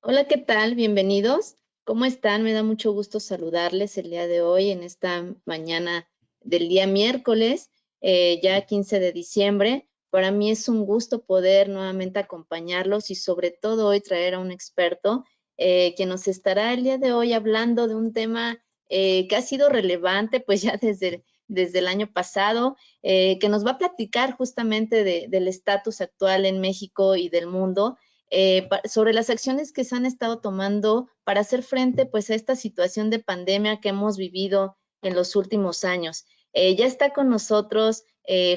Hola, ¿qué tal? Bienvenidos. ¿Cómo están? Me da mucho gusto saludarles el día de hoy, en esta mañana del día miércoles, ya 15 de diciembre. Para mí es un gusto poder nuevamente acompañarlos y sobre todo hoy traer a un experto que nos estará el día de hoy hablando de un tema que ha sido relevante pues ya desde el año pasado, que nos va a platicar justamente del estatus actual en México y del mundo, sobre las acciones que se han estado tomando para hacer frente pues a esta situación de pandemia que hemos vivido en los últimos años. Ya está con nosotros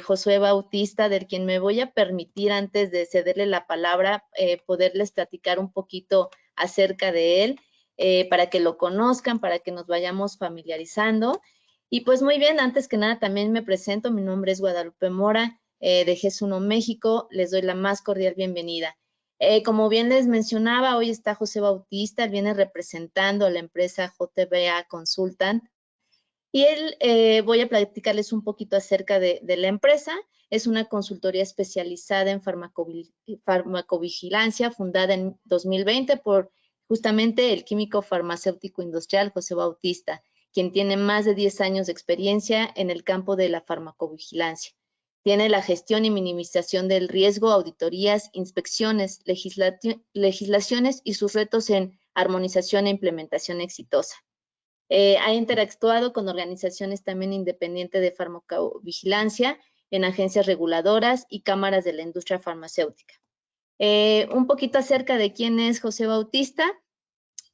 Josué Bautista, del quien me voy a permitir, antes de cederle la palabra, poderles platicar un poquito acerca de él, para que lo conozcan, para que nos vayamos familiarizando. Y pues muy bien, antes que nada también me presento, mi nombre es Guadalupe Mora, de GES1 México, les doy la más cordial bienvenida. Como bien les mencionaba, hoy está José Bautista, él viene representando a la empresa JBA Consultant y él, voy a platicarles un poquito acerca de la empresa. Es una consultoría especializada en farmacovigilancia, fundada en 2020 por justamente el químico farmacéutico industrial José Bautista, quien tiene más de 10 años de experiencia en el campo de la farmacovigilancia. Tiene la gestión y minimización del riesgo, auditorías, inspecciones, legislaciones y sus retos en armonización e implementación exitosa. Ha interactuado con organizaciones también independientes de farmacovigilancia, en agencias reguladoras y cámaras de la industria farmacéutica. Un poquito acerca de quién es José Bautista.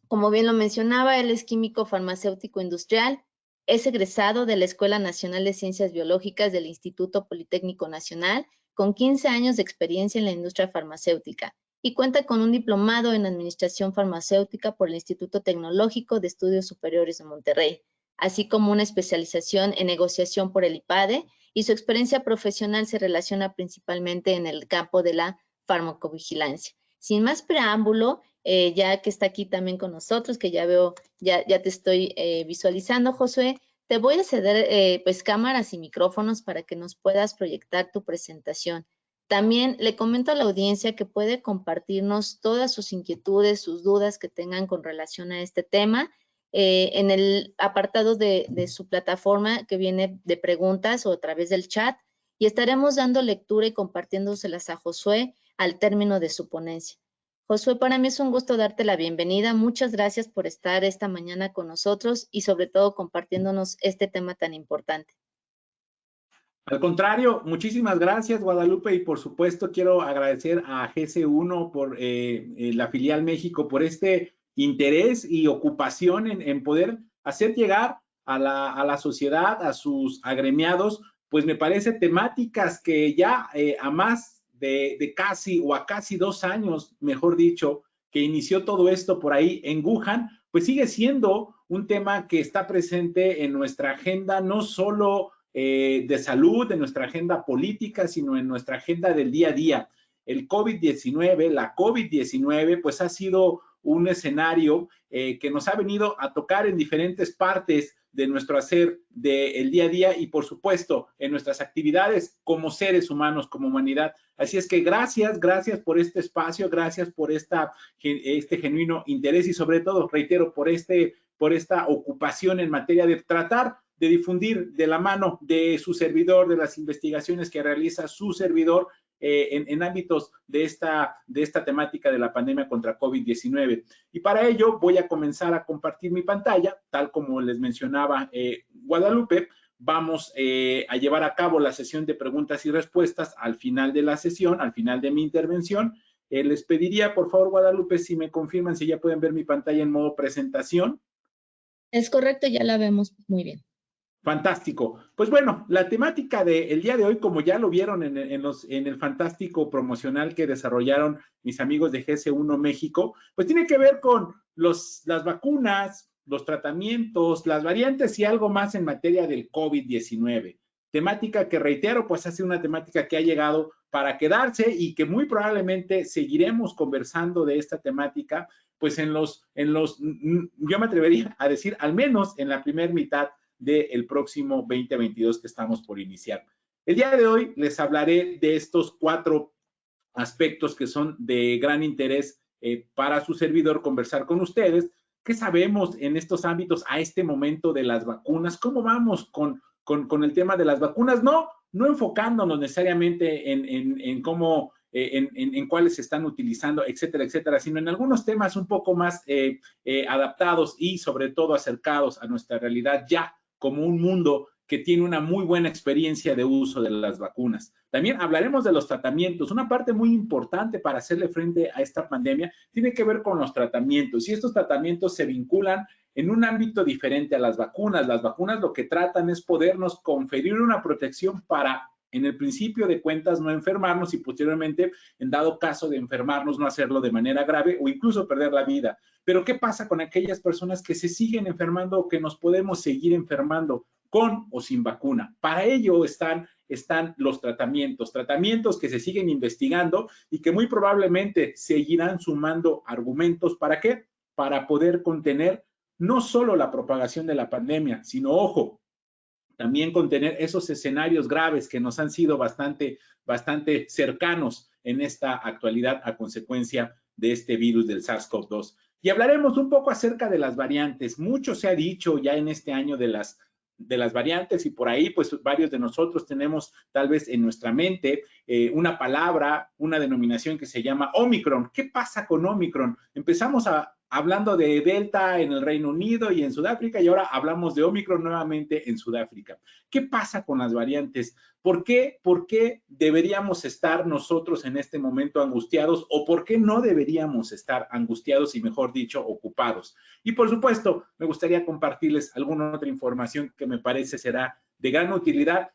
Como bien lo mencionaba, él es químico farmacéutico industrial, es egresado de la Escuela Nacional de Ciencias Biológicas del Instituto Politécnico Nacional, con 15 años de experiencia en la industria farmacéutica y cuenta con un diplomado en Administración Farmacéutica por el Instituto Tecnológico de Estudios Superiores de Monterrey, así como una especialización en negociación por el IPADE, y su experiencia profesional se relaciona principalmente en el campo de la farmacovigilancia. Sin más preámbulo, ya que está aquí también con nosotros, que ya veo, ya te estoy visualizando, Josué, te voy a ceder pues cámaras y micrófonos para que nos puedas proyectar tu presentación. También le comento a la audiencia que puede compartirnos todas sus inquietudes, sus dudas que tengan con relación a este tema, en el apartado de su plataforma que viene de preguntas o a través del chat, y estaremos dando lectura y compartiéndoselas a Josué al término de su ponencia. Josué, para mí es un gusto darte la bienvenida. Muchas gracias por estar esta mañana con nosotros y sobre todo compartiéndonos este tema tan importante. Al contrario, muchísimas gracias, Guadalupe, y por supuesto quiero agradecer a GS1 por la filial México por este interés y ocupación en poder hacer llegar a la sociedad, a sus agremiados, pues me parece temáticas que ya a más de casi o a casi 2 años, mejor dicho, que inició todo esto por ahí en Wuhan, pues sigue siendo un tema que está presente en nuestra agenda, no solo de salud, de nuestra agenda política, sino en nuestra agenda del día a día. El COVID-19, la COVID-19, pues ha sido un escenario que nos ha venido a tocar en diferentes partes de nuestro hacer del día a día y, por supuesto, en nuestras actividades como seres humanos, como humanidad. Así es que gracias por este espacio, gracias por este genuino interés y, sobre todo, reitero, por esta ocupación en materia de tratar de difundir de la mano de su servidor, de las investigaciones que realiza su servidor en ámbitos de esta temática de la pandemia contra COVID-19. Y para ello voy a comenzar a compartir mi pantalla, tal como les mencionaba Guadalupe. Vamos a llevar a cabo la sesión de preguntas y respuestas al final de la sesión, al final de mi intervención. Les pediría, por favor, Guadalupe, si me confirman si ya pueden ver mi pantalla en modo presentación. Es correcto, ya la vemos muy bien. Fantástico. Pues bueno, la temática del día de hoy, como ya lo vieron en el fantástico promocional que desarrollaron mis amigos de GS1 México, pues tiene que ver con las vacunas, los tratamientos, las variantes y algo más en materia del COVID-19. Temática que, reitero, pues ha sido una temática que ha llegado para quedarse y que muy probablemente seguiremos conversando de esta temática, pues yo me atrevería a decir, al menos en la primera mitad del próximo 2022 que estamos por iniciar. El día de hoy les hablaré de estos 4 aspectos que son de gran interés para su servidor conversar con ustedes. ¿Qué sabemos en estos ámbitos a este momento de las vacunas? ¿Cómo vamos con el tema de las vacunas? No enfocándonos necesariamente en cómo, en cuáles se están utilizando, etcétera, etcétera, sino en algunos temas un poco más adaptados y sobre todo acercados a nuestra realidad ya como un mundo que tiene una muy buena experiencia de uso de las vacunas. También hablaremos de los tratamientos. Una parte muy importante para hacerle frente a esta pandemia tiene que ver con los tratamientos, y estos tratamientos se vinculan en un ámbito diferente a las vacunas. Las vacunas lo que tratan es podernos conferir una protección para, en el principio de cuentas, no enfermarnos y posteriormente, en dado caso de enfermarnos, no hacerlo de manera grave o incluso perder la vida. Pero ¿qué pasa con aquellas personas que se siguen enfermando o que nos podemos seguir enfermando con o sin vacuna? Para ello están los tratamientos que se siguen investigando y que muy probablemente seguirán sumando argumentos. ¿Para qué? Para poder contener no solo la propagación de la pandemia, sino, ojo, también contener esos escenarios graves que nos han sido bastante cercanos en esta actualidad a consecuencia de este virus del SARS-CoV-2. Y hablaremos un poco acerca de las variantes. Mucho se ha dicho ya en este año de las variantes, y por ahí pues varios de nosotros tenemos tal vez en nuestra mente una palabra, una denominación que se llama Omicron. ¿Qué pasa con Omicron? Empezamos hablando de Delta en el Reino Unido y en Sudáfrica, y ahora hablamos de Omicron nuevamente en Sudáfrica. ¿Qué pasa con las variantes? ¿Por qué deberíamos estar nosotros en este momento angustiados, o por qué no deberíamos estar angustiados y, mejor dicho, ocupados? Y por supuesto, me gustaría compartirles alguna otra información que me parece será de gran utilidad.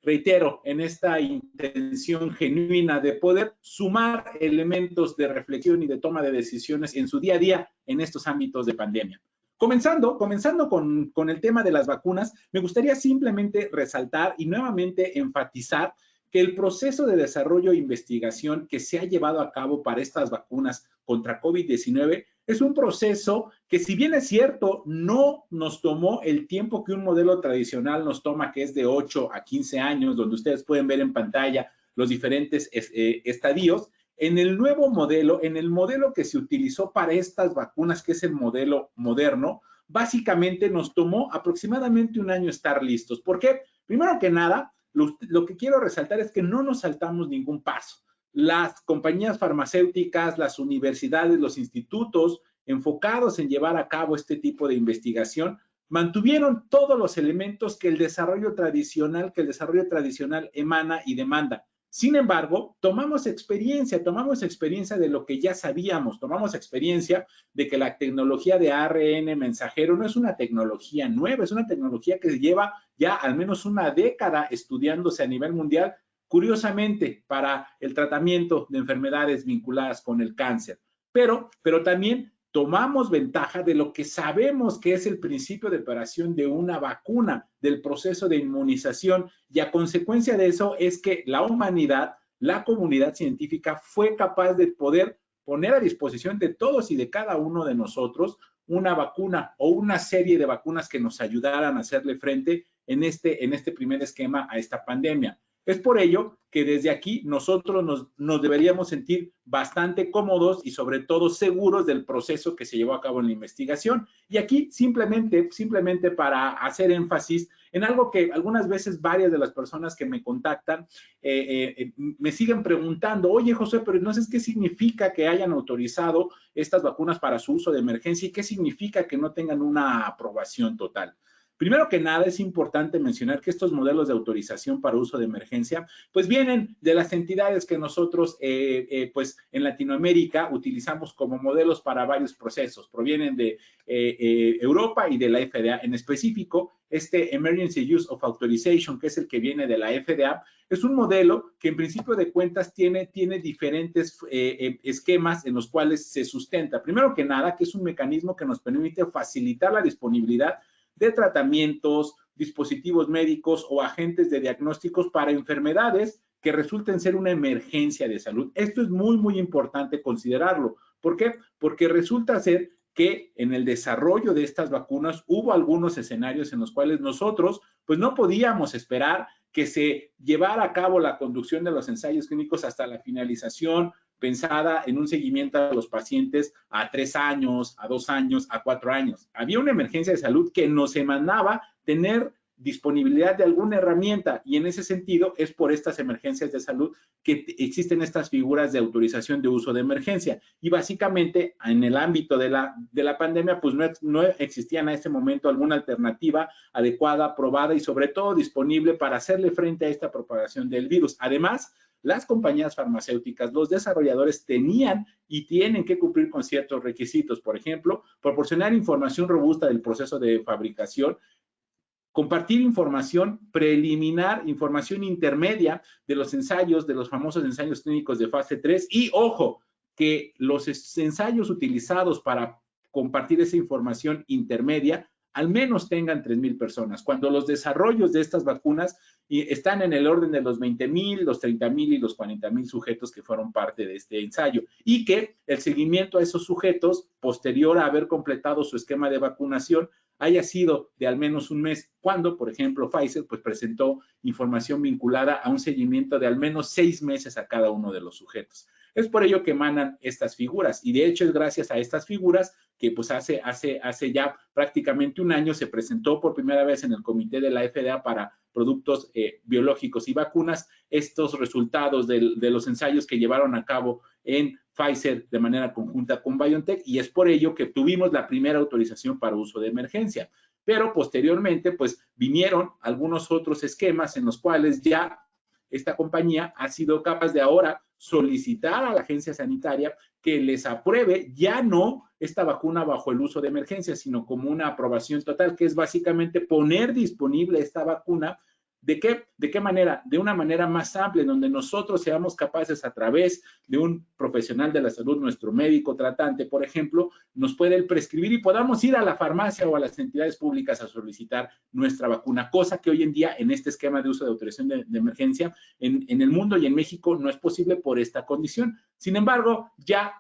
Reitero, en esta intención genuina de poder sumar elementos de reflexión y de toma de decisiones en su día a día en estos ámbitos de pandemia. Comenzando con el tema de las vacunas, me gustaría simplemente resaltar y nuevamente enfatizar que el proceso de desarrollo e investigación que se ha llevado a cabo para estas vacunas contra COVID-19 es un proceso que, si bien es cierto, no nos tomó el tiempo que un modelo tradicional nos toma, que es de 8 a 15 años, donde ustedes pueden ver en pantalla los diferentes estadios. En el nuevo modelo, en el modelo que se utilizó para estas vacunas, que es el modelo moderno, básicamente nos tomó aproximadamente un año estar listos. ¿Por qué? Primero que nada, lo que quiero resaltar es que no nos saltamos ningún paso. Las compañías farmacéuticas, las universidades, los institutos enfocados en llevar a cabo este tipo de investigación mantuvieron todos los elementos que el desarrollo tradicional emana y demanda. Sin embargo, tomamos experiencia de lo que ya sabíamos, tomamos experiencia de que la tecnología de ARN mensajero no es una tecnología nueva, es una tecnología que lleva ya al menos una década estudiándose a nivel mundial, curiosamente, para el tratamiento de enfermedades vinculadas con el cáncer. Pero también tomamos ventaja de lo que sabemos que es el principio de operación de una vacuna, del proceso de inmunización, y a consecuencia de eso es que la humanidad, la comunidad científica, fue capaz de poder poner a disposición de todos y de cada uno de nosotros una vacuna o una serie de vacunas que nos ayudaran a hacerle frente en este primer esquema a esta pandemia. Es por ello que desde aquí nosotros nos deberíamos sentir bastante cómodos y sobre todo seguros del proceso que se llevó a cabo en la investigación. Y aquí simplemente para hacer énfasis en algo que algunas veces varias de las personas que me contactan me siguen preguntando: oye, José, pero no sé qué significa que hayan autorizado estas vacunas para su uso de emergencia y qué significa que no tengan una aprobación total. Primero que nada, es importante mencionar que estos modelos de autorización para uso de emergencia, pues vienen de las entidades que nosotros, pues en Latinoamérica utilizamos como modelos para varios procesos. Provienen de Europa y de la FDA. En específico, este Emergency Use of Authorization, que es el que viene de la FDA, es un modelo que en principio de cuentas tiene diferentes esquemas en los cuales se sustenta. Primero que nada, que es un mecanismo que nos permite facilitar la disponibilidad de tratamientos, dispositivos médicos o agentes de diagnósticos para enfermedades que resulten ser una emergencia de salud. Esto es muy importante considerarlo. ¿Por qué? Porque resulta ser que en el desarrollo de estas vacunas hubo algunos escenarios en los cuales nosotros pues no podíamos esperar que se llevara a cabo la conducción de los ensayos clínicos hasta la finalización pensada en un seguimiento a los pacientes a 3 años, a 2 años, a 4 años. Había una emergencia de salud que nos demandaba tener disponibilidad de alguna herramienta, y en ese sentido es por estas emergencias de salud que existen estas figuras de autorización de uso de emergencia. Y básicamente en el ámbito de la pandemia, pues no existía en ese momento alguna alternativa adecuada, probada y sobre todo disponible para hacerle frente a esta propagación del virus. Además, las compañías farmacéuticas, los desarrolladores tenían y tienen que cumplir con ciertos requisitos. Por ejemplo, proporcionar información robusta del proceso de fabricación, compartir información preliminar, información intermedia de los ensayos, de los famosos ensayos clínicos de fase 3 y, ojo, que los ensayos utilizados para compartir esa información intermedia al menos tengan 3,000 personas, cuando los desarrollos de estas vacunas están en el orden de los 20,000, los 30,000 y los 40,000 sujetos que fueron parte de este ensayo, y que el seguimiento a esos sujetos, posterior a haber completado su esquema de vacunación, haya sido de al menos un mes, cuando, por ejemplo, Pfizer pues presentó información vinculada a un seguimiento de al menos 6 meses a cada uno de los sujetos. Es por ello que emanan estas figuras, y de hecho es gracias a estas figuras que pues hace ya prácticamente un año se presentó por primera vez en el comité de la FDA para productos biológicos y vacunas estos resultados de los ensayos que llevaron a cabo en Pfizer de manera conjunta con BioNTech, y es por ello que tuvimos la primera autorización para uso de emergencia. Pero posteriormente, pues vinieron algunos otros esquemas en los cuales ya esta compañía ha sido capaz de ahora solicitar a la agencia sanitaria que les apruebe ya no esta vacuna bajo el uso de emergencia, sino como una aprobación total, que es básicamente poner disponible esta vacuna. ¿De qué manera? De una manera más amplia, en donde nosotros seamos capaces a través de un profesional de la salud, nuestro médico tratante, por ejemplo, nos puede prescribir y podamos ir a la farmacia o a las entidades públicas a solicitar nuestra vacuna, cosa que hoy en día en este esquema de uso de autorización de emergencia en el mundo y en México no es posible por esta condición. Sin embargo, ya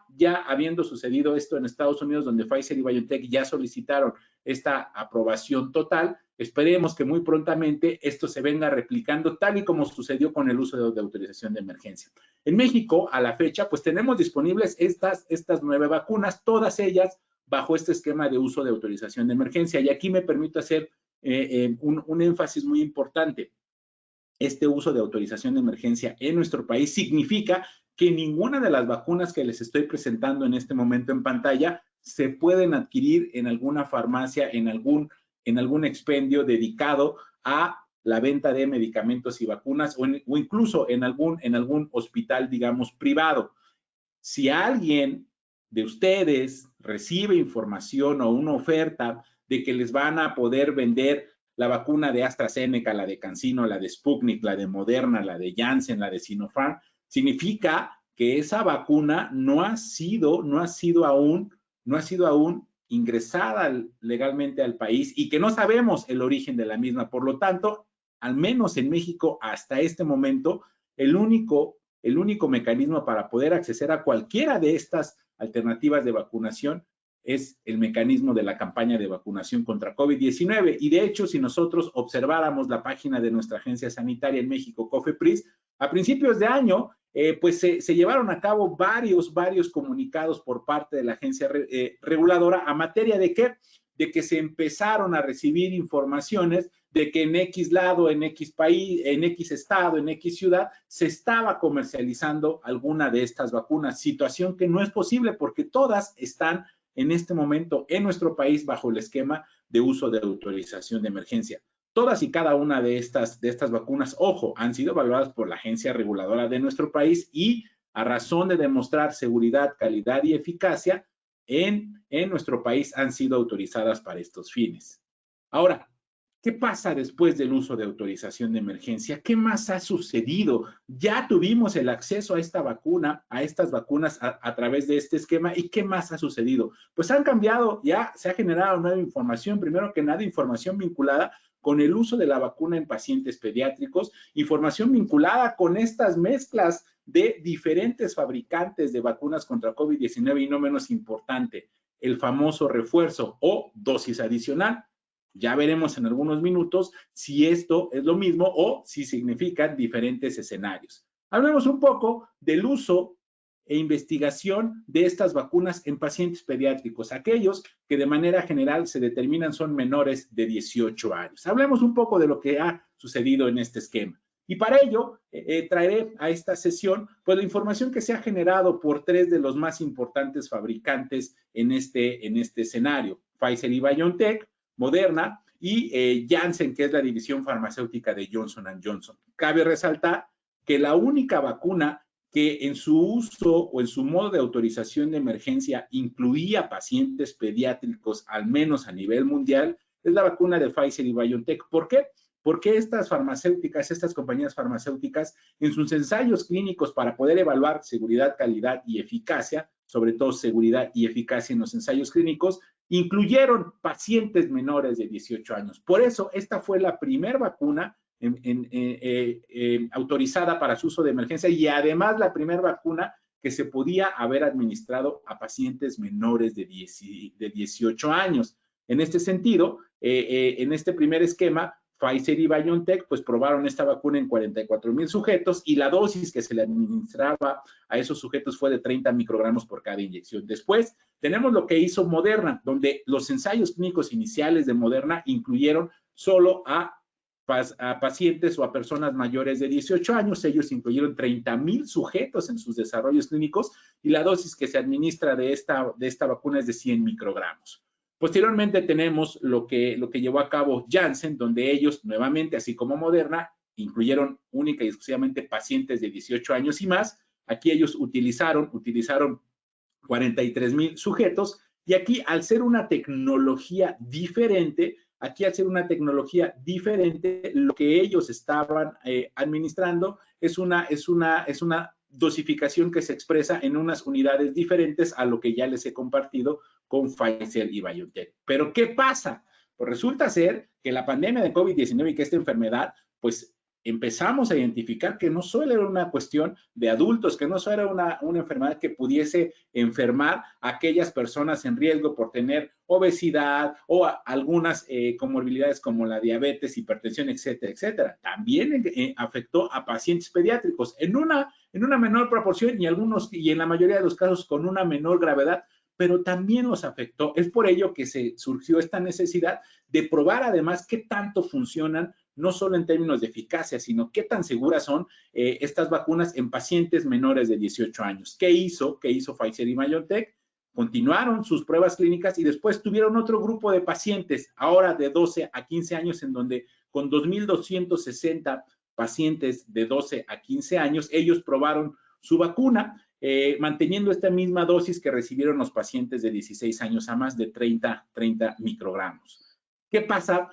habiendo sucedido esto en Estados Unidos, donde Pfizer y BioNTech ya solicitaron esta aprobación total, esperemos que muy prontamente esto se venga replicando tal y como sucedió con el uso de autorización de emergencia. En México, a la fecha, pues tenemos disponibles estas 9 vacunas, todas ellas bajo este esquema de uso de autorización de emergencia. Y aquí me permito hacer un énfasis muy importante. Este uso de autorización de emergencia en nuestro país significa que ninguna de las vacunas que les estoy presentando en este momento en pantalla se pueden adquirir en alguna farmacia, en algún expendio dedicado a la venta de medicamentos y vacunas o incluso en algún hospital, digamos, privado. Si alguien de ustedes recibe información o una oferta de que les van a poder vender la vacuna de AstraZeneca, la de CanSino, la de Sputnik, la de Moderna, la de Janssen, la de Sinopharm, significa que esa vacuna no ha sido aún ingresada legalmente al país y que no sabemos el origen de la misma. Por lo tanto, al menos en México hasta este momento, el único mecanismo para poder acceder a cualquiera de estas alternativas de vacunación es el mecanismo de la campaña de vacunación contra COVID-19. Y de hecho, si nosotros observáramos la página de nuestra agencia sanitaria en México, COFEPRIS, a principios de año, pues se llevaron a cabo varios comunicados por parte de la agencia reguladora a materia de ¿qué? De que se empezaron a recibir informaciones de que en X lado, en X país, en X estado, en X ciudad, se estaba comercializando alguna de estas vacunas, situación que no es posible porque todas están en este momento en nuestro país bajo el esquema de uso de autorización de emergencia. Todas y cada una de estas vacunas, ojo, han sido evaluadas por la agencia reguladora de nuestro país y a razón de demostrar seguridad, calidad y eficacia, en nuestro país han sido autorizadas para estos fines. Ahora, ¿qué pasa después del uso de autorización de emergencia? ¿Qué más ha sucedido? Ya tuvimos el acceso a esta vacuna, a estas vacunas a través de este esquema. ¿Y qué más ha sucedido? Pues han cambiado, ya se ha generado nueva información. Primero que nada, información vinculada con el uso de la vacuna en pacientes pediátricos, información vinculada con estas mezclas de diferentes fabricantes de vacunas contra COVID-19 y no menos importante, el famoso refuerzo o dosis adicional. Ya veremos en algunos minutos si esto es lo mismo o si significan diferentes escenarios. Hablemos un poco del uso e investigación de estas vacunas en pacientes pediátricos, aquellos que de manera general se determinan son menores de 18 años. Hablemos un poco de lo que ha sucedido en este esquema. Y para ello, traeré a esta sesión pues, la información que se ha generado por 3 de los más importantes fabricantes en este escenario, Pfizer y BioNTech, Moderna y Janssen, que es la división farmacéutica de Johnson & Johnson. Cabe resaltar que la única vacuna que en su uso o en su modo de autorización de emergencia incluía pacientes pediátricos, al menos a nivel mundial, es la vacuna de Pfizer y BioNTech. ¿Por qué? Porque estas farmacéuticas, estas compañías farmacéuticas, en sus ensayos clínicos para poder evaluar seguridad, calidad y eficacia, sobre todo seguridad y eficacia en los ensayos clínicos, incluyeron pacientes menores de 18 años. Por eso, esta fue la primera vacuna autorizada para su uso de emergencia y además la primera vacuna que se podía haber administrado a pacientes menores de 18 años. En este sentido, en este primer esquema, Pfizer y BioNTech pues probaron esta vacuna en 44,000 sujetos y la dosis que se le administraba a esos sujetos fue de 30 microgramos por cada inyección. Después tenemos lo que hizo Moderna, donde los ensayos clínicos iniciales de Moderna incluyeron solo a pacientes o a personas mayores de 18 años. Ellos incluyeron 30,000 sujetos en sus desarrollos clínicos y la dosis que se administra de esta vacuna es de 100 microgramos. Posteriormente tenemos lo que llevó a cabo Janssen, donde ellos nuevamente, así como Moderna, incluyeron única y exclusivamente pacientes de 18 años y más. Aquí ellos utilizaron 43,000 sujetos y aquí al ser una tecnología diferente, lo que ellos estaban administrando es una dosificación que se expresa en unas unidades diferentes a lo que ya les he compartido con Pfizer y BioNTech. Pero ¿qué pasa? Pues resulta ser que la pandemia de COVID-19 y que esta enfermedad, pues empezamos a identificar que no solo era una cuestión de adultos, que no solo era una enfermedad que pudiese enfermar a aquellas personas en riesgo por tener obesidad o algunas comorbilidades como la diabetes, hipertensión, etcétera, etcétera. También afectó a pacientes pediátricos en una menor proporción y en la mayoría de los casos con una menor gravedad, pero también los afectó. Es por ello que se surgió esta necesidad de probar además qué tanto funcionan, no solo en términos de eficacia, sino qué tan seguras son estas vacunas en pacientes menores de 18 años. ¿Qué hizo Pfizer y BioNTech? Continuaron sus pruebas clínicas y después tuvieron otro grupo de pacientes, ahora de 12 a 15 años, en donde con 2,260 pacientes de 12 a 15 años, ellos probaron su vacuna, manteniendo esta misma dosis que recibieron los pacientes de 16 años a más, de 30 microgramos. ¿Qué pasa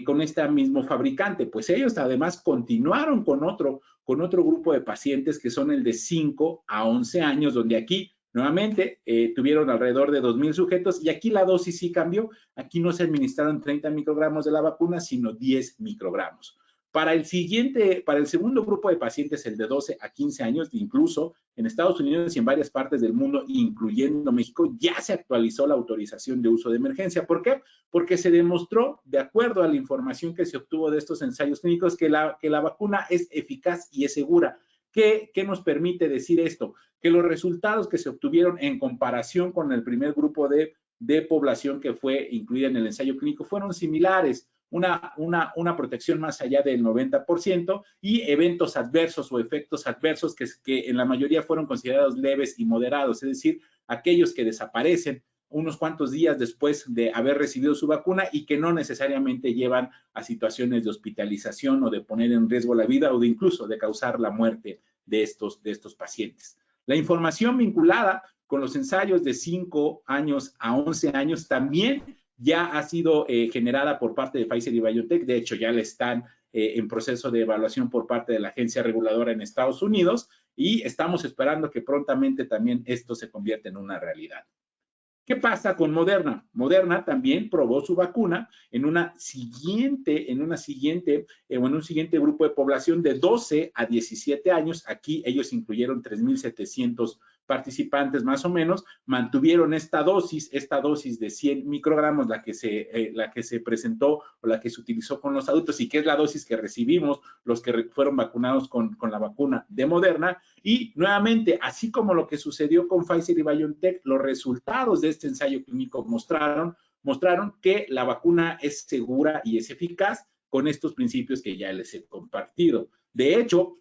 con este mismo fabricante? Pues ellos además continuaron con otro grupo de pacientes que son el de 5 a 11 años, donde aquí nuevamente tuvieron alrededor de 2,000 sujetos y aquí la dosis sí cambió. Aquí no se administraron 30 microgramos de la vacuna, sino 10 microgramos. Para el segundo grupo de pacientes, el de 12 a 15 años, incluso en Estados Unidos y en varias partes del mundo, incluyendo México, ya se actualizó la autorización de uso de emergencia. ¿Por qué? Porque se demostró, de acuerdo a la información que se obtuvo de estos ensayos clínicos, que la vacuna es eficaz y es segura. ¿Qué nos permite decir esto? Que los resultados que se obtuvieron en comparación con el primer grupo de población que fue incluida en el ensayo clínico fueron similares. Una protección más allá del 90% y eventos adversos o efectos adversos que en la mayoría fueron considerados leves y moderados, es decir, aquellos que desaparecen unos cuantos días después de haber recibido su vacuna y que no necesariamente llevan a situaciones de hospitalización o de poner en riesgo la vida o de incluso de causar la muerte de estos pacientes. La información vinculada con los ensayos de 5 años a 11 años también ya ha sido generada por parte de Pfizer y BioNTech. De hecho, ya le están en proceso de evaluación por parte de la agencia reguladora en Estados Unidos y estamos esperando que prontamente también esto se convierta en una realidad. ¿Qué pasa con Moderna? Moderna también probó su vacuna en un siguiente grupo de población de 12 a 17 años. Aquí ellos incluyeron 3,700 participantes más o menos mantuvieron esta dosis de 100 microgramos, la que se presentó o la que se utilizó con los adultos y que es la dosis que recibimos los que fueron vacunados con la vacuna de Moderna. Y nuevamente, así como lo que sucedió con Pfizer y BioNTech, los resultados de este ensayo clínico mostraron que la vacuna es segura y es eficaz con estos principios que ya les he compartido. De hecho,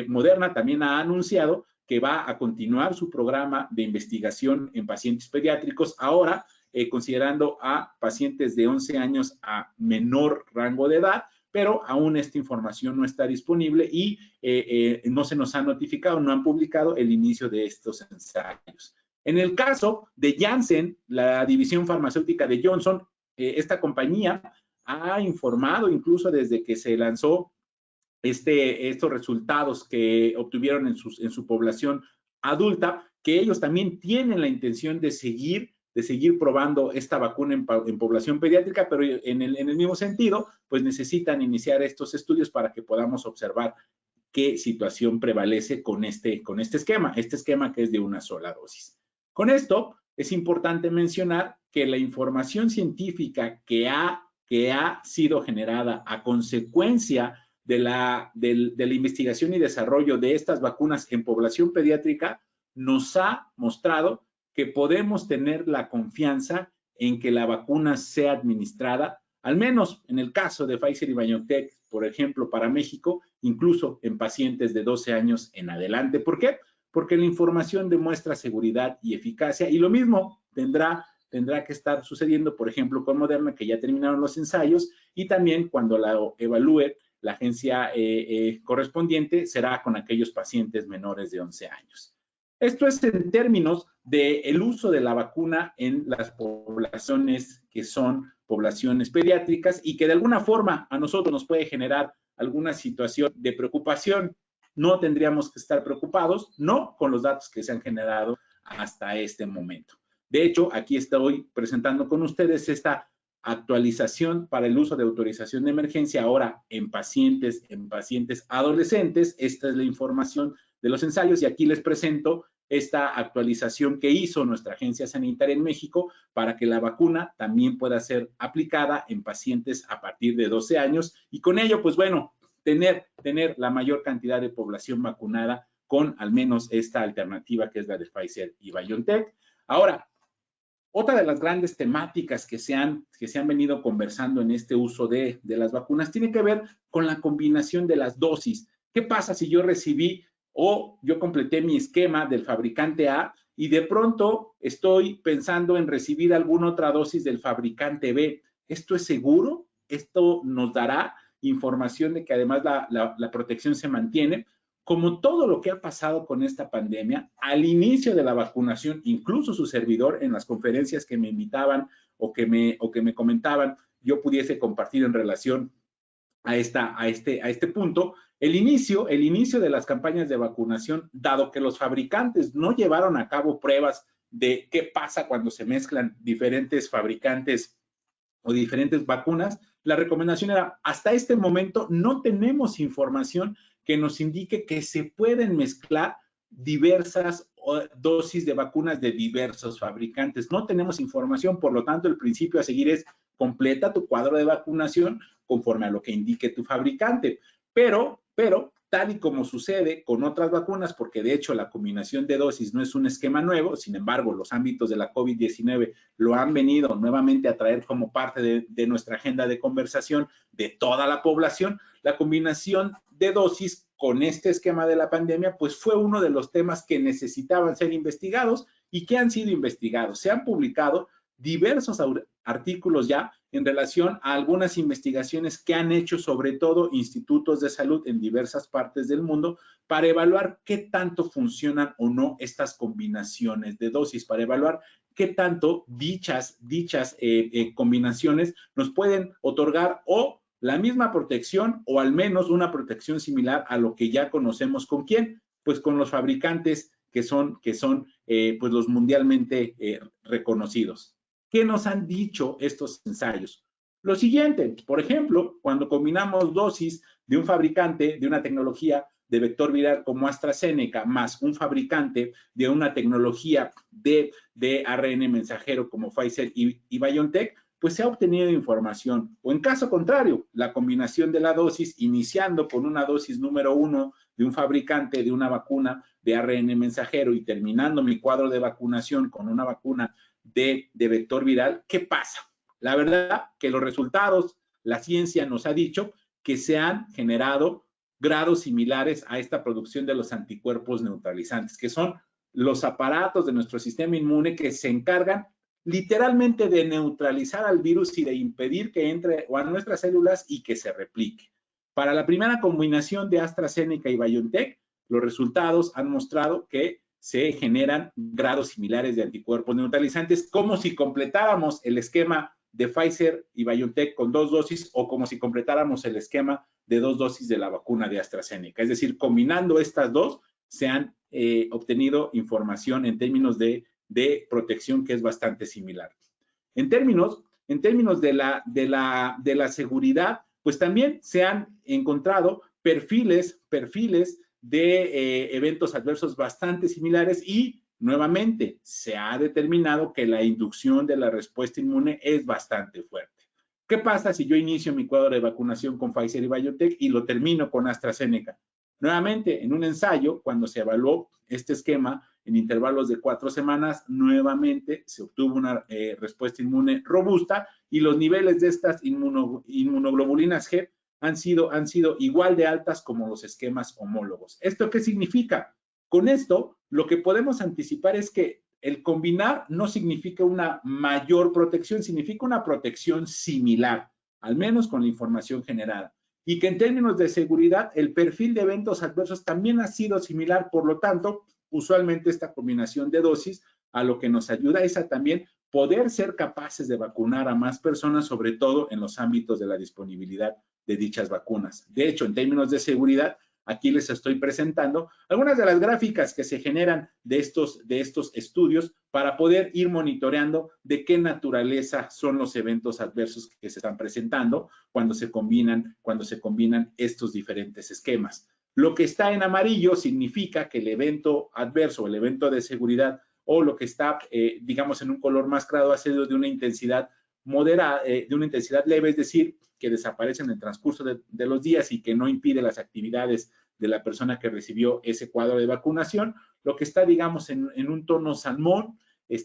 Moderna también ha anunciado que va a continuar su programa de investigación en pacientes pediátricos, ahora considerando a pacientes de 11 años a menor rango de edad, pero aún esta información no está disponible y no se nos ha notificado, no han publicado el inicio de estos ensayos. En el caso de Janssen, la división farmacéutica de Johnson, esta compañía ha informado incluso desde que se lanzó estos resultados que obtuvieron en su población adulta, que ellos también tienen la intención de seguir probando esta vacuna en población pediátrica, pero en el mismo sentido, pues necesitan iniciar estos estudios para que podamos observar qué situación prevalece con este esquema que es de una sola dosis. Con esto, es importante mencionar que la información científica que ha sido generada a consecuencia de la investigación y desarrollo de estas vacunas en población pediátrica nos ha mostrado que podemos tener la confianza en que la vacuna sea administrada, al menos en el caso de Pfizer y BioNTech, por ejemplo, para México, incluso en pacientes de 12 años en adelante. ¿Por qué? Porque la información demuestra seguridad y eficacia y lo mismo tendrá que estar sucediendo, por ejemplo, con Moderna, que ya terminaron los ensayos, y también cuando la evalúe la agencia correspondiente será con aquellos pacientes menores de 11 años. Esto es en términos del uso de la vacuna en las poblaciones que son poblaciones pediátricas y que de alguna forma a nosotros nos puede generar alguna situación de preocupación. No tendríamos que estar preocupados, no con los datos que se han generado hasta este momento. De hecho, aquí estoy presentando con ustedes esta actualización para el uso de autorización de emergencia ahora en pacientes adolescentes. Esta es la información de los ensayos y aquí les presento esta actualización que hizo nuestra agencia sanitaria en México para que la vacuna también pueda ser aplicada en pacientes a partir de 12 años y con ello, pues bueno, tener la mayor cantidad de población vacunada con al menos esta alternativa que es la de Pfizer y BioNTech. Ahora, otra de las grandes temáticas que se han venido conversando en este uso de las vacunas tiene que ver con la combinación de las dosis. ¿Qué pasa si yo recibí o yo completé mi esquema del fabricante A y de pronto estoy pensando en recibir alguna otra dosis del fabricante B? ¿Esto es seguro? ¿Esto nos dará información de que además la protección se mantiene? Como todo lo que ha pasado con esta pandemia, al inicio de la vacunación, incluso su servidor en las conferencias que me invitaban o que me comentaban, yo pudiese compartir en relación a este punto, el inicio de las campañas de vacunación, dado que los fabricantes no llevaron a cabo pruebas de qué pasa cuando se mezclan diferentes fabricantes o diferentes vacunas, la recomendación era, hasta este momento no tenemos información que nos indique que se pueden mezclar diversas dosis de vacunas de diversos fabricantes. No tenemos información, por lo tanto, el principio a seguir es completa tu cuadro de vacunación conforme a lo que indique tu fabricante. Pero, tal y como sucede con otras vacunas, porque de hecho la combinación de dosis no es un esquema nuevo, sin embargo, los ámbitos de la COVID-19 lo han venido nuevamente a traer como parte de nuestra agenda de conversación de toda la población. La combinación de dosis con este esquema de la pandemia, pues fue uno de los temas que necesitaban ser investigados y que han sido investigados. Se han publicado diversos artículos ya en relación a algunas investigaciones que han hecho sobre todo institutos de salud en diversas partes del mundo para evaluar qué tanto funcionan o no estas combinaciones de dosis, para evaluar qué tanto dichas combinaciones nos pueden otorgar o la misma protección o al menos una protección similar a lo que ya conocemos. ¿Con quién? Pues con los fabricantes que son pues los mundialmente reconocidos. ¿Qué nos han dicho estos ensayos? Lo siguiente, por ejemplo, cuando combinamos dosis de un fabricante, de una tecnología de vector viral como AstraZeneca, más un fabricante de una tecnología de ARN mensajero como Pfizer y BioNTech, pues se ha obtenido información. O en caso contrario, la combinación de la dosis, iniciando con una dosis número 1 de un fabricante de una vacuna de ARN mensajero y terminando mi cuadro de vacunación con una vacuna de vector viral, ¿qué pasa? La verdad que los resultados, la ciencia nos ha dicho que se han generado grados similares a esta producción de los anticuerpos neutralizantes, que son los aparatos de nuestro sistema inmune que se encargan literalmente de neutralizar al virus y de impedir que entre a nuestras células y que se replique. Para la primera combinación de AstraZeneca y BioNTech, los resultados han mostrado que se generan grados similares de anticuerpos neutralizantes, como si completáramos el esquema de Pfizer y BioNTech con 2 dosis o como si completáramos el esquema de 2 dosis de la vacuna de AstraZeneca. Es decir, combinando estas dos, se han obtenido información en términos de protección que es bastante similar. En términos de la seguridad, pues también se han encontrado perfiles de eventos adversos bastante similares y nuevamente se ha determinado que la inducción de la respuesta inmune es bastante fuerte. ¿Qué pasa si yo inicio mi cuadro de vacunación con Pfizer y BioNTech y lo termino con AstraZeneca? Nuevamente, en un ensayo, cuando se evaluó este esquema en intervalos de 4 semanas, nuevamente se obtuvo una respuesta inmune robusta y los niveles de estas inmunoglobulinas G han sido igual de altas como los esquemas homólogos. ¿Esto qué significa? Con esto, lo que podemos anticipar es que el combinar no significa una mayor protección, significa una protección similar, al menos con la información generada. Y que en términos de seguridad, el perfil de eventos adversos también ha sido similar, por lo tanto, usualmente esta combinación de dosis a lo que nos ayuda es a también poder ser capaces de vacunar a más personas, sobre todo en los ámbitos de la disponibilidad de dichas vacunas. De hecho, en términos de seguridad, aquí les estoy presentando algunas de las gráficas que se generan de estos estudios para poder ir monitoreando de qué naturaleza son los eventos adversos que se están presentando cuando se combinan estos diferentes esquemas. Lo que está en amarillo significa que el evento adverso, el evento de seguridad, o lo que está, digamos, en un color más claro ha sido de una intensidad moderada, de una intensidad leve, es decir, que desaparece en el transcurso de los días y que no impide las actividades de la persona que recibió ese cuadro de vacunación. Lo que está, digamos, en un tono salmón,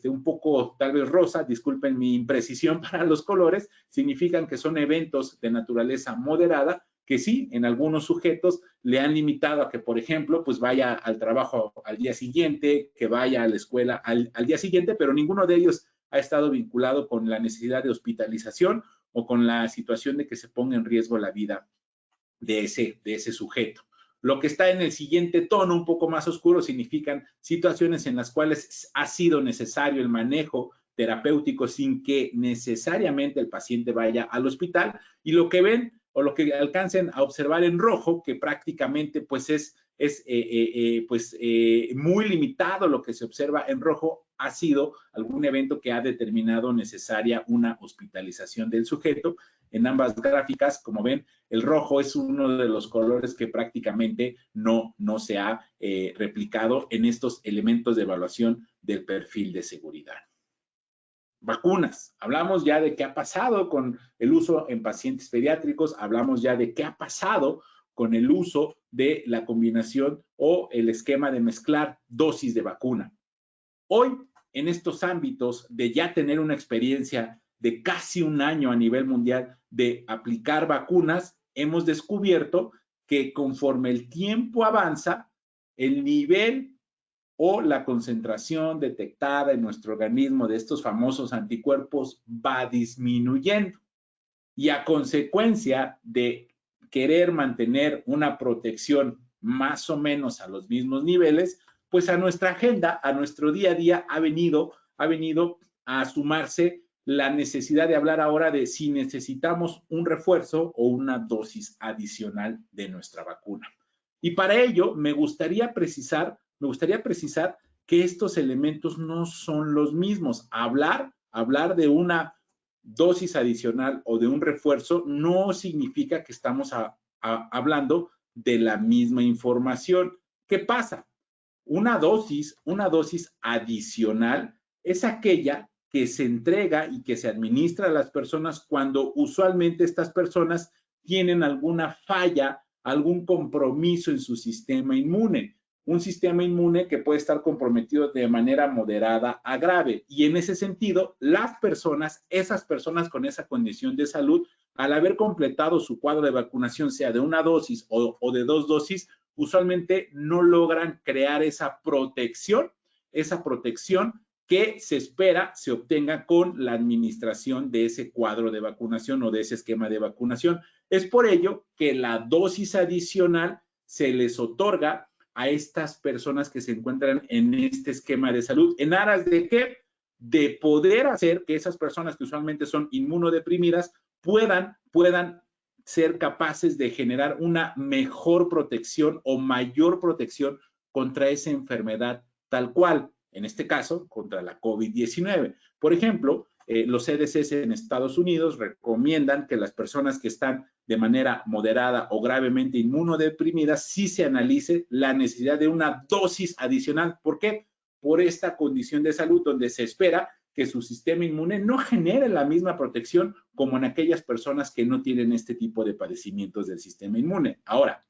un poco tal vez rosa, disculpen mi imprecisión para los colores, significan que son eventos de naturaleza moderada, que sí, en algunos sujetos le han limitado a que, por ejemplo, pues vaya al trabajo al día siguiente, que vaya a la escuela al día siguiente, pero ninguno de ellos ha estado vinculado con la necesidad de hospitalización o con la situación de que se ponga en riesgo la vida de ese sujeto. Lo que está en el siguiente tono, un poco más oscuro, significan situaciones en las cuales ha sido necesario el manejo terapéutico sin que necesariamente el paciente vaya al hospital, y lo que ven o lo que alcancen a observar en rojo, que prácticamente pues es muy limitado lo que se observa en rojo, ha sido algún evento que ha determinado necesaria una hospitalización del sujeto. En ambas gráficas, como ven, el rojo es uno de los colores que prácticamente no se ha replicado en estos elementos de evaluación del perfil de seguridad. Vacunas. Hablamos ya de qué ha pasado con el uso en pacientes pediátricos, hablamos ya de qué ha pasado con el uso de la combinación o el esquema de mezclar dosis de vacuna. Hoy, en estos ámbitos de ya tener una experiencia de casi un año a nivel mundial de aplicar vacunas, hemos descubierto que conforme el tiempo avanza, el nivel o la concentración detectada en nuestro organismo de estos famosos anticuerpos va disminuyendo. Y a consecuencia de querer mantener una protección más o menos a los mismos niveles, pues a nuestra agenda, a nuestro día a día ha venido a sumarse la necesidad de hablar ahora de si necesitamos un refuerzo o una dosis adicional de nuestra vacuna. Y para ello me gustaría precisar que estos elementos no son los mismos. Hablar de una dosis adicional o de un refuerzo no significa que estamos hablando de la misma información. ¿Qué pasa? Una dosis adicional es aquella que se entrega y que se administra a las personas cuando usualmente estas personas tienen alguna falla, algún compromiso en su sistema inmune. Un sistema inmune que puede estar comprometido de manera moderada a grave. Y en ese sentido, las personas, esas personas con esa condición de salud, al haber completado su cuadro de vacunación, sea de una dosis o de 2 dosis, usualmente no logran crear esa protección que se espera se obtenga con la administración de ese cuadro de vacunación o de ese esquema de vacunación. Es por ello que la dosis adicional se les otorga a estas personas que se encuentran en este esquema de salud. ¿En aras de qué? De poder hacer que esas personas que usualmente son inmunodeprimidas puedan ser capaces de generar una mejor protección o mayor protección contra esa enfermedad tal cual, en este caso, contra la COVID-19. Por ejemplo, los CDCs en Estados Unidos recomiendan que las personas que están de manera moderada o gravemente inmunodeprimidas sí se analice la necesidad de una dosis adicional. ¿Por qué? Por esta condición de salud donde se espera que su sistema inmune no genere la misma protección como en aquellas personas que no tienen este tipo de padecimientos del sistema inmune. Ahora,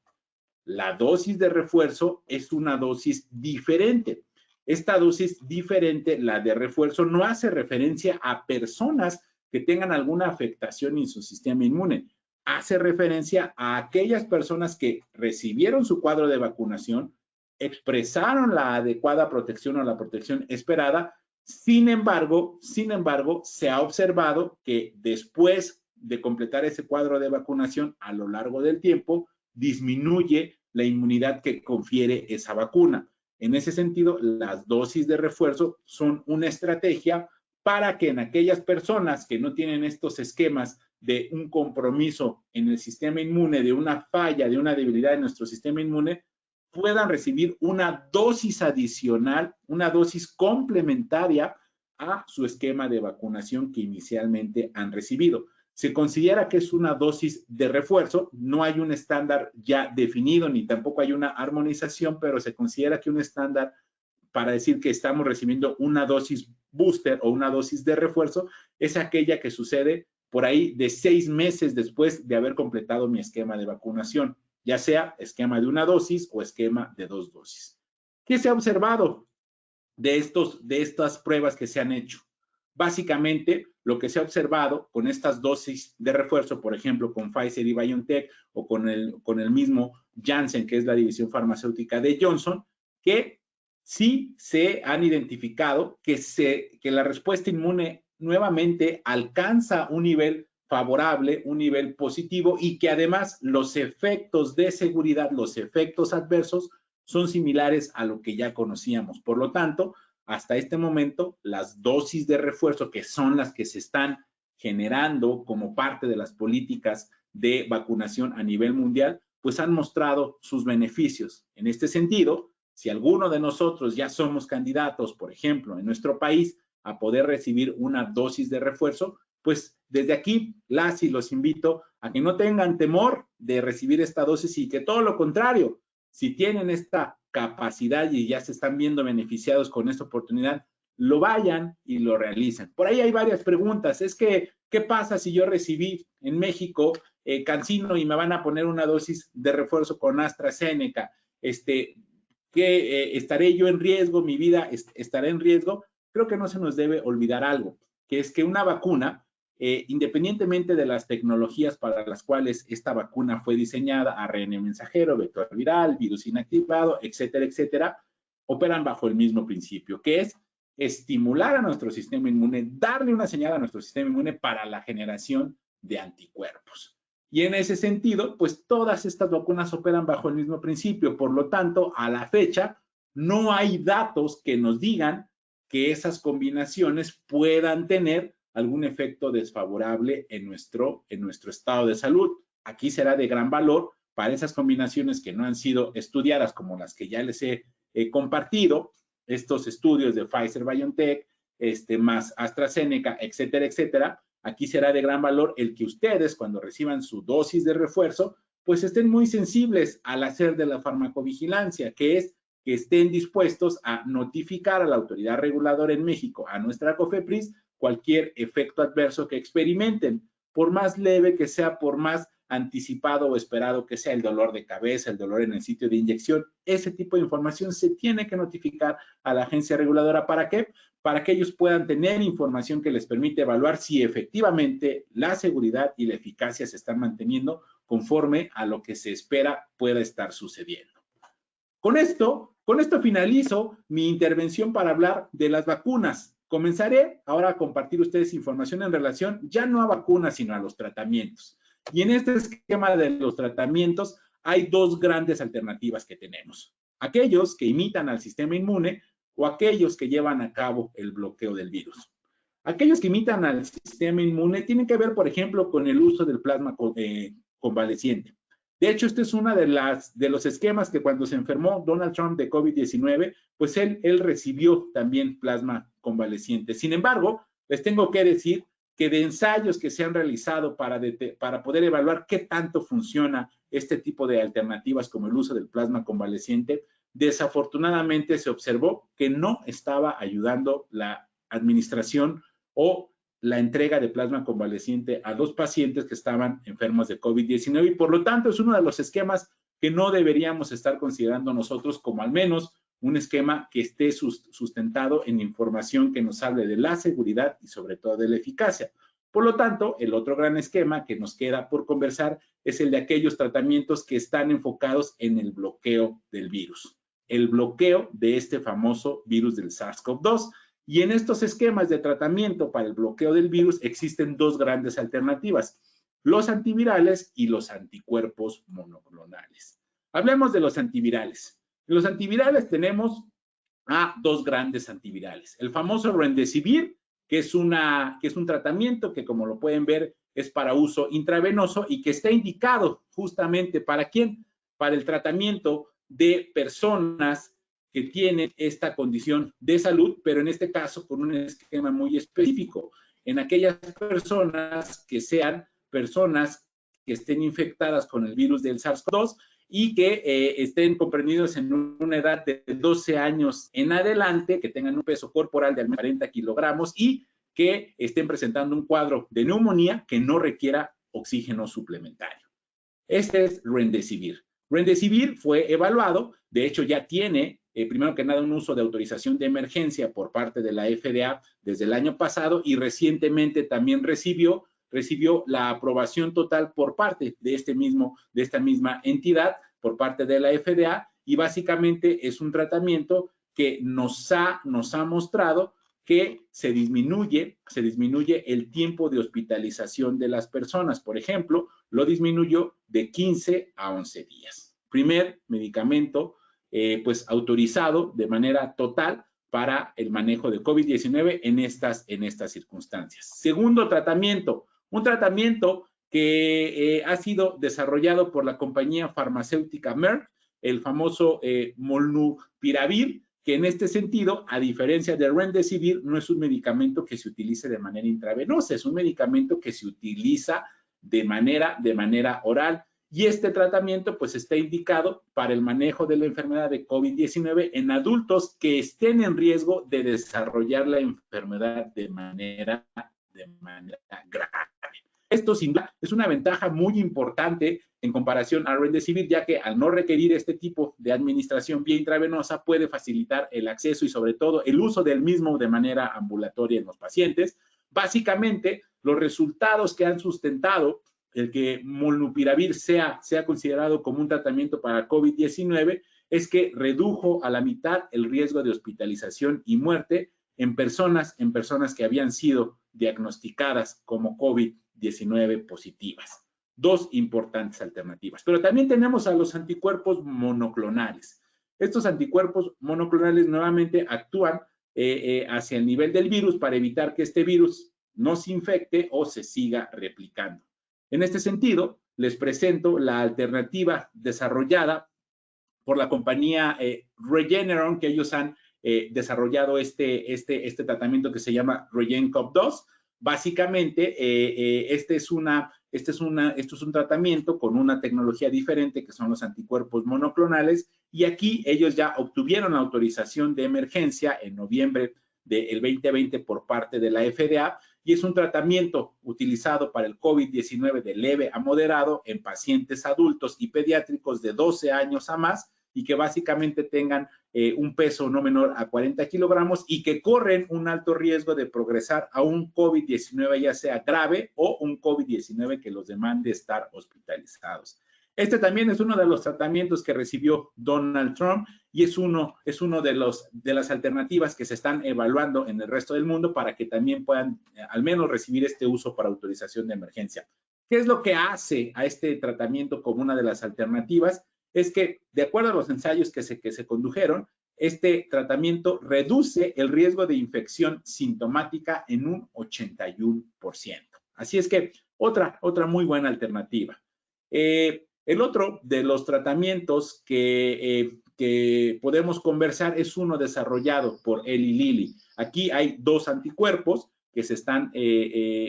la dosis de refuerzo es una dosis diferente. Esta dosis diferente, la de refuerzo, no hace referencia a personas que tengan alguna afectación en su sistema inmune. Hace referencia a aquellas personas que recibieron su cuadro de vacunación, expresaron la adecuada protección o la protección esperada. Sin embargo, se ha observado que después de completar ese cuadro de vacunación a lo largo del tiempo, disminuye la inmunidad que confiere esa vacuna. En ese sentido, las dosis de refuerzo son una estrategia para que en aquellas personas que no tienen estos esquemas de un compromiso en el sistema inmune, de una falla, de una debilidad en nuestro sistema inmune, puedan recibir una dosis adicional, una dosis complementaria a su esquema de vacunación que inicialmente han recibido. Se considera que es una dosis de refuerzo, no hay un estándar ya definido ni tampoco hay una armonización, pero se considera que un estándar para decir que estamos recibiendo una dosis booster o una dosis de refuerzo es aquella que sucede por ahí de 6 meses después de haber completado mi esquema de vacunación, ya sea esquema de una dosis o esquema de 2 dosis. ¿Qué se ha observado de estas pruebas que se han hecho? Básicamente, lo que se ha observado con estas dosis de refuerzo, por ejemplo, con Pfizer y BioNTech o con el mismo Janssen, que es la división farmacéutica de Johnson, que sí se han identificado que la respuesta inmune nuevamente alcanza un nivel favorable, un nivel positivo y que además los efectos de seguridad, los efectos adversos son similares a lo que ya conocíamos. Por lo tanto, hasta este momento, las dosis de refuerzo, que son las que se están generando como parte de las políticas de vacunación a nivel mundial, pues han mostrado sus beneficios. En este sentido, si alguno de nosotros ya somos candidatos, por ejemplo, en nuestro país, a poder recibir una dosis de refuerzo, pues desde aquí las y los invito a que no tengan temor de recibir esta dosis y que todo lo contrario, si tienen esta capacidad y ya se están viendo beneficiados con esta oportunidad, lo vayan y lo realicen. Por ahí hay varias preguntas. Es que, ¿qué pasa si yo recibí en México CanSino y me van a poner una dosis de refuerzo con AstraZeneca? ¿Estaré yo en riesgo? ¿Mi vida estará en riesgo? Creo que no se nos debe olvidar algo, que es que una vacuna, independientemente de las tecnologías para las cuales esta vacuna fue diseñada, ARN mensajero, vector viral, virus inactivado, etcétera, etcétera, operan bajo el mismo principio, que es estimular a nuestro sistema inmune, darle una señal a nuestro sistema inmune para la generación de anticuerpos. Y en ese sentido, pues todas estas vacunas operan bajo el mismo principio. Por lo tanto, a la fecha, no hay datos que nos digan que esas combinaciones puedan tener algún efecto desfavorable en nuestro estado de salud. Aquí será de gran valor para esas combinaciones que no han sido estudiadas, como las que ya les he compartido, estos estudios de Pfizer, BioNTech, más AstraZeneca, etcétera, etcétera. Aquí será de gran valor el que ustedes, cuando reciban su dosis de refuerzo, pues estén muy sensibles al hacer de la farmacovigilancia, que es que estén dispuestos a notificar a la autoridad reguladora en México, a nuestra COFEPRIS, cualquier efecto adverso que experimenten, por más leve que sea, por más anticipado o esperado que sea, el dolor de cabeza, el dolor en el sitio de inyección. Ese tipo de información se tiene que notificar a la agencia reguladora. ¿Para qué? Para que ellos puedan tener información que les permite evaluar si efectivamente la seguridad y la eficacia se están manteniendo conforme a lo que se espera pueda estar sucediendo. Con esto finalizo mi intervención para hablar de las vacunas. Comenzaré ahora a compartir ustedes información en relación ya no a vacunas, sino a los tratamientos. Y en este esquema de los tratamientos hay dos grandes alternativas que tenemos. Aquellos que imitan al sistema inmune o aquellos que llevan a cabo el bloqueo del virus. Aquellos que imitan al sistema inmune tienen que ver, por ejemplo, con el uso del plasma convaleciente. De hecho, este es uno de los esquemas que cuando se enfermó Donald Trump de COVID-19, pues él recibió también plasma convaleciente. Sin embargo, les tengo que decir que de ensayos que se han realizado para poder evaluar qué tanto funciona este tipo de alternativas como el uso del plasma convaleciente, desafortunadamente se observó que no estaba ayudando la administración o la entrega de plasma convaleciente a 2 pacientes que estaban enfermos de COVID-19 y por lo tanto es uno de los esquemas que no deberíamos estar considerando nosotros como al menos un esquema que esté sustentado en información que nos hable de la seguridad y sobre todo de la eficacia. Por lo tanto, el otro gran esquema que nos queda por conversar es el de aquellos tratamientos que están enfocados en el bloqueo del virus, el bloqueo de este famoso virus del SARS-CoV-2. Y en estos esquemas de tratamiento para el bloqueo del virus existen dos grandes alternativas, los antivirales y los anticuerpos monoclonales. Hablemos de los antivirales. En los antivirales tenemos a dos grandes antivirales. El famoso Remdesivir, que es un tratamiento que, como lo pueden ver, es para uso intravenoso y que está indicado justamente ¿para quién? Para el tratamiento de personas que tienen esta condición de salud, pero en este caso con un esquema muy específico. En aquellas personas que sean personas que estén infectadas con el virus del SARS-CoV-2 y que estén comprendidos en una edad de 12 años en adelante, que tengan un peso corporal de al menos 40 kilogramos y que estén presentando un cuadro de neumonía que no requiera oxígeno suplementario. Este es Remdesivir. Remdesivir fue evaluado, de hecho ya tiene, primero que nada, un uso de autorización de emergencia por parte de la FDA desde el año pasado y recientemente también recibió la aprobación total por parte de esta misma entidad, por parte de la FDA, y básicamente es un tratamiento que nos ha mostrado que se disminuye el tiempo de hospitalización de las personas. Por ejemplo, lo disminuyó de 15 a 11 días. Primer medicamento pues autorizado de manera total para el manejo de COVID-19 en estas circunstancias. Segundo tratamiento, un tratamiento que ha sido desarrollado por la compañía farmacéutica Merck, el famoso Molnupiravir, que en este sentido, a diferencia del Remdesivir, no es un medicamento que se utilice de manera intravenosa, es un medicamento que se utiliza de manera oral. Y este tratamiento pues está indicado para el manejo de la enfermedad de COVID-19 en adultos que estén en riesgo de desarrollar la enfermedad de manera grave. Esto sin duda es una ventaja muy importante en comparación al Remdesivir, ya que al no requerir este tipo de administración vía intravenosa puede facilitar el acceso y sobre todo el uso del mismo de manera ambulatoria en los pacientes. Básicamente, los resultados que han sustentado el que Molnupiravir sea considerado como un tratamiento para COVID-19 es que redujo a la mitad el riesgo de hospitalización y muerte en personas que habían sido diagnosticadas como COVID-19 positivas. Dos importantes alternativas. Pero también tenemos a los anticuerpos monoclonales. Estos anticuerpos monoclonales nuevamente actúan hacia el nivel del virus para evitar que este virus no se infecte o se siga replicando. En este sentido, les presento la alternativa desarrollada por la compañía Regeneron, que ellos han desarrollado este tratamiento que se llama REGEN-COV-2. Básicamente, esta esto es un tratamiento con una tecnología diferente que son los anticuerpos monoclonales y aquí ellos ya obtuvieron autorización de emergencia en noviembre del 2020 por parte de la FDA y es un tratamiento utilizado para el COVID-19 de leve a moderado en pacientes adultos y pediátricos de 12 años a más y que básicamente tengan un peso no menor a 40 kilogramos y que corren un alto riesgo de progresar a un COVID-19 ya sea grave o un COVID-19 que los demande estar hospitalizados. Este también es uno de los tratamientos que recibió Donald Trump y es uno de las alternativas que se están evaluando en el resto del mundo para que también puedan al menos recibir este uso para autorización de emergencia. ¿Qué es lo que hace a este tratamiento como una de las alternativas? Es que, de acuerdo a los ensayos que se condujeron, este tratamiento reduce el riesgo de infección sintomática en un 81%. Así es que otra muy buena alternativa. El otro de los tratamientos que podemos conversar es uno desarrollado por Eli Lilly. Aquí hay dos anticuerpos que se están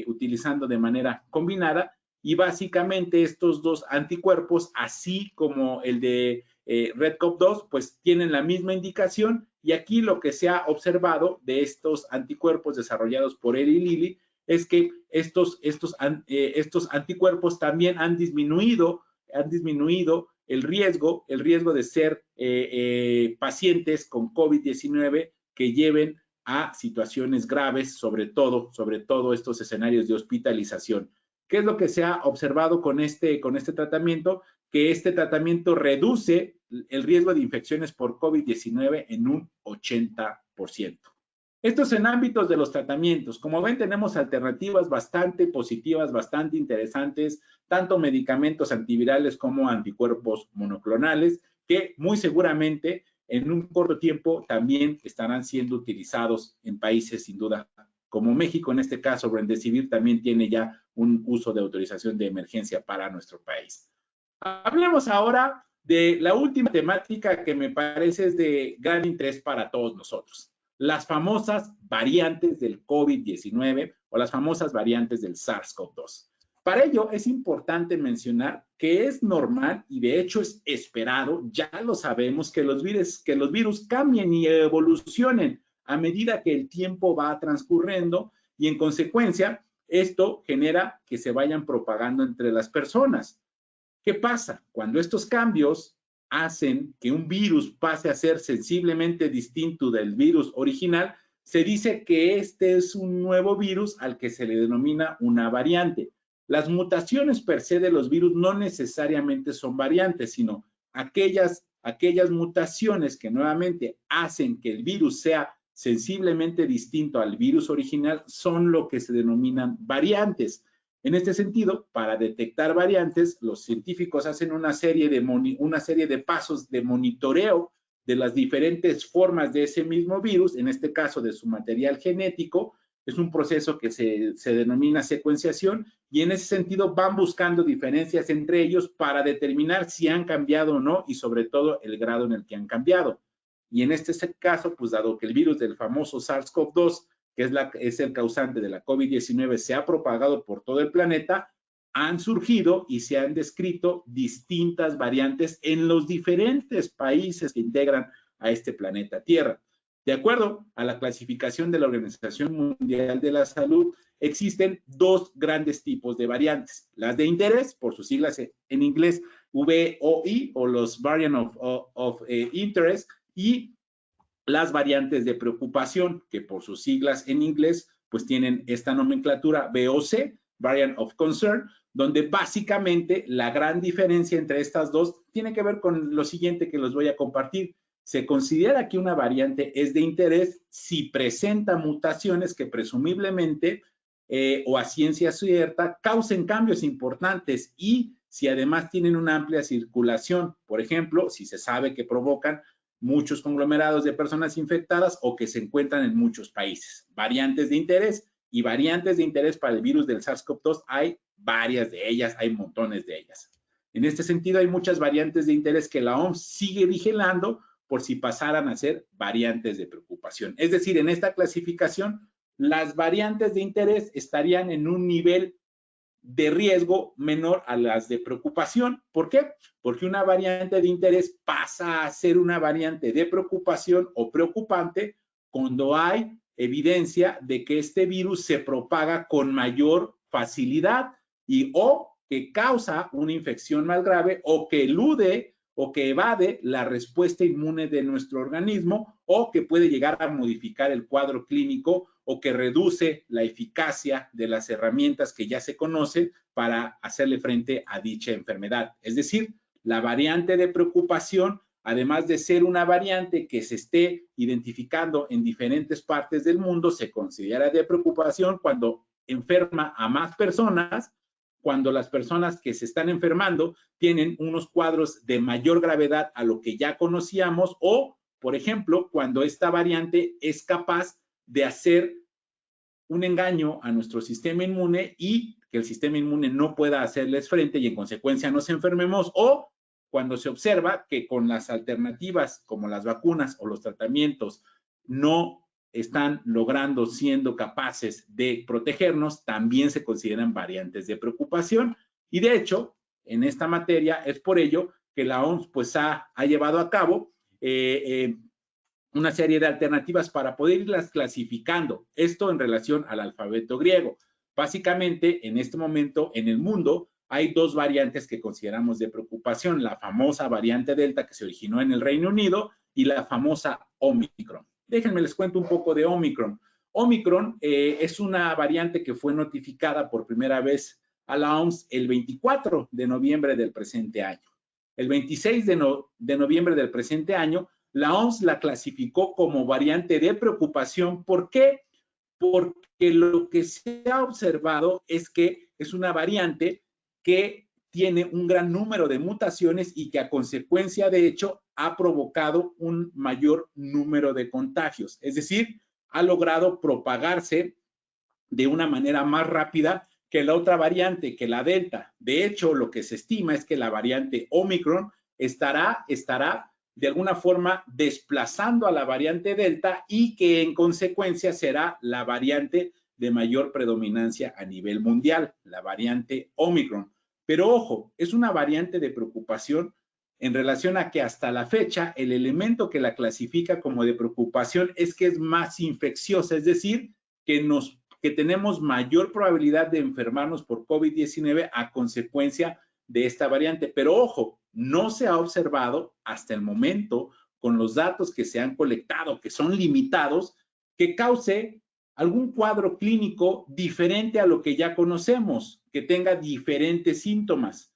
utilizando de manera combinada y básicamente estos dos anticuerpos, así como el de REDCOV-2, pues tienen la misma indicación y aquí lo que se ha observado de estos anticuerpos desarrollados por Eli Lilly es que estos anticuerpos también han disminuido el riesgo de ser pacientes con COVID-19 que lleven a situaciones graves, sobre todo estos escenarios de hospitalización. ¿Qué es lo que se ha observado con este tratamiento? Que este tratamiento reduce el riesgo de infecciones por COVID-19 en un 80%. Estos en ámbitos de los tratamientos. Como ven, tenemos alternativas bastante positivas, bastante interesantes, tanto medicamentos antivirales como anticuerpos monoclonales, que muy seguramente en un corto tiempo también estarán siendo utilizados en países sin duda como México. En este caso, Remdesivir también tiene ya un uso de autorización de emergencia para nuestro país. Hablemos ahora de la última temática que me parece es de gran interés para todos nosotros. Las famosas variantes del COVID-19 o las famosas variantes del SARS-CoV-2. Para ello es importante mencionar que es normal y de hecho es esperado, ya lo sabemos, que los virus cambien y evolucionen a medida que el tiempo va transcurriendo y en consecuencia esto genera que se vayan propagando entre las personas. ¿Qué pasa? Cuando estos cambios hacen que un virus pase a ser sensiblemente distinto del virus original, se dice que este es un nuevo virus al que se le denomina una variante. Las mutaciones per se de los virus no necesariamente son variantes, sino aquellas mutaciones que nuevamente hacen que el virus sea sensiblemente distinto al virus original son lo que se denominan variantes. En este sentido, para detectar variantes, los científicos hacen una serie de pasos de monitoreo de las diferentes formas de ese mismo virus, en este caso de su material genético. Es un proceso que se denomina secuenciación y en ese sentido van buscando diferencias entre ellos para determinar si han cambiado o no y sobre todo el grado en el que han cambiado. Y en este caso, pues dado que el virus del famoso SARS-CoV-2 que es el causante de la COVID-19, se ha propagado por todo el planeta, han surgido y se han descrito distintas variantes en los diferentes países que integran a este planeta Tierra. De acuerdo a la clasificación de la Organización Mundial de la Salud, existen dos grandes tipos de variantes. Las de interés, por sus siglas en inglés, VOI, o los Variant of Interest, y las variantes de preocupación, que por sus siglas en inglés, pues tienen esta nomenclatura VOC, Variant of Concern, donde básicamente la gran diferencia entre estas dos tiene que ver con lo siguiente que les voy a compartir. Se considera que una variante es de interés si presenta mutaciones que presumiblemente o a ciencia cierta causen cambios importantes y si además tienen una amplia circulación. Por ejemplo, si se sabe que provocan muchos conglomerados de personas infectadas o que se encuentran en muchos países. Variantes de interés y variantes de interés para el virus del SARS-CoV-2 hay varias de ellas, hay montones de ellas. En este sentido, hay muchas variantes de interés que la OMS sigue vigilando por si pasaran a ser variantes de preocupación. Es decir, en esta clasificación, las variantes de interés estarían en un nivel de riesgo menor a las de preocupación. ¿Por qué? Porque una variante de interés pasa a ser una variante de preocupación o preocupante cuando hay evidencia de que este virus se propaga con mayor facilidad y o que causa una infección más grave o que elude o que evade la respuesta inmune de nuestro organismo o que puede llegar a modificar el cuadro clínico o que reduce la eficacia de las herramientas que ya se conocen para hacerle frente a dicha enfermedad. Es decir, la variante de preocupación, además de ser una variante que se esté identificando en diferentes partes del mundo, se considera de preocupación cuando enferma a más personas, cuando las personas que se están enfermando tienen unos cuadros de mayor gravedad a lo que ya conocíamos o, por ejemplo, cuando esta variante es capaz de hacer un engaño a nuestro sistema inmune y que el sistema inmune no pueda hacerles frente y en consecuencia nos enfermemos, o cuando se observa que con las alternativas como las vacunas o los tratamientos no están logrando, siendo capaces de protegernos, también se consideran variantes de preocupación. Y de hecho, en esta materia es por ello que la OMS pues ha llevado a cabo una serie de alternativas para poder irlas clasificando. Esto en relación al alfabeto griego. Básicamente, en este momento, en el mundo, hay dos variantes que consideramos de preocupación. La famosa variante Delta que se originó en el Reino Unido y la famosa Omicron. Déjenme les cuento un poco de Omicron. Omicron es una variante que fue notificada por primera vez a la OMS el 24 de noviembre del presente año. El 26 de noviembre del presente año, la OMS la clasificó como variante de preocupación. ¿Por qué? Porque lo que se ha observado es que es una variante que tiene un gran número de mutaciones y que a consecuencia de hecho ha provocado un mayor número de contagios. Es decir, ha logrado propagarse de una manera más rápida que la otra variante, que la Delta. De hecho, lo que se estima es que la variante Omicron estará de alguna forma desplazando a la variante Delta y que en consecuencia será la variante de mayor predominancia a nivel mundial, la variante Omicron. Pero ojo, es una variante de preocupación en relación a que hasta la fecha el elemento que la clasifica como de preocupación es que es más infecciosa, es decir, que tenemos mayor probabilidad de enfermarnos por COVID-19 a consecuencia de esta variante. Pero ojo, no se ha observado hasta el momento, con los datos que se han colectado, que son limitados, que cause algún cuadro clínico diferente a lo que ya conocemos, que tenga diferentes síntomas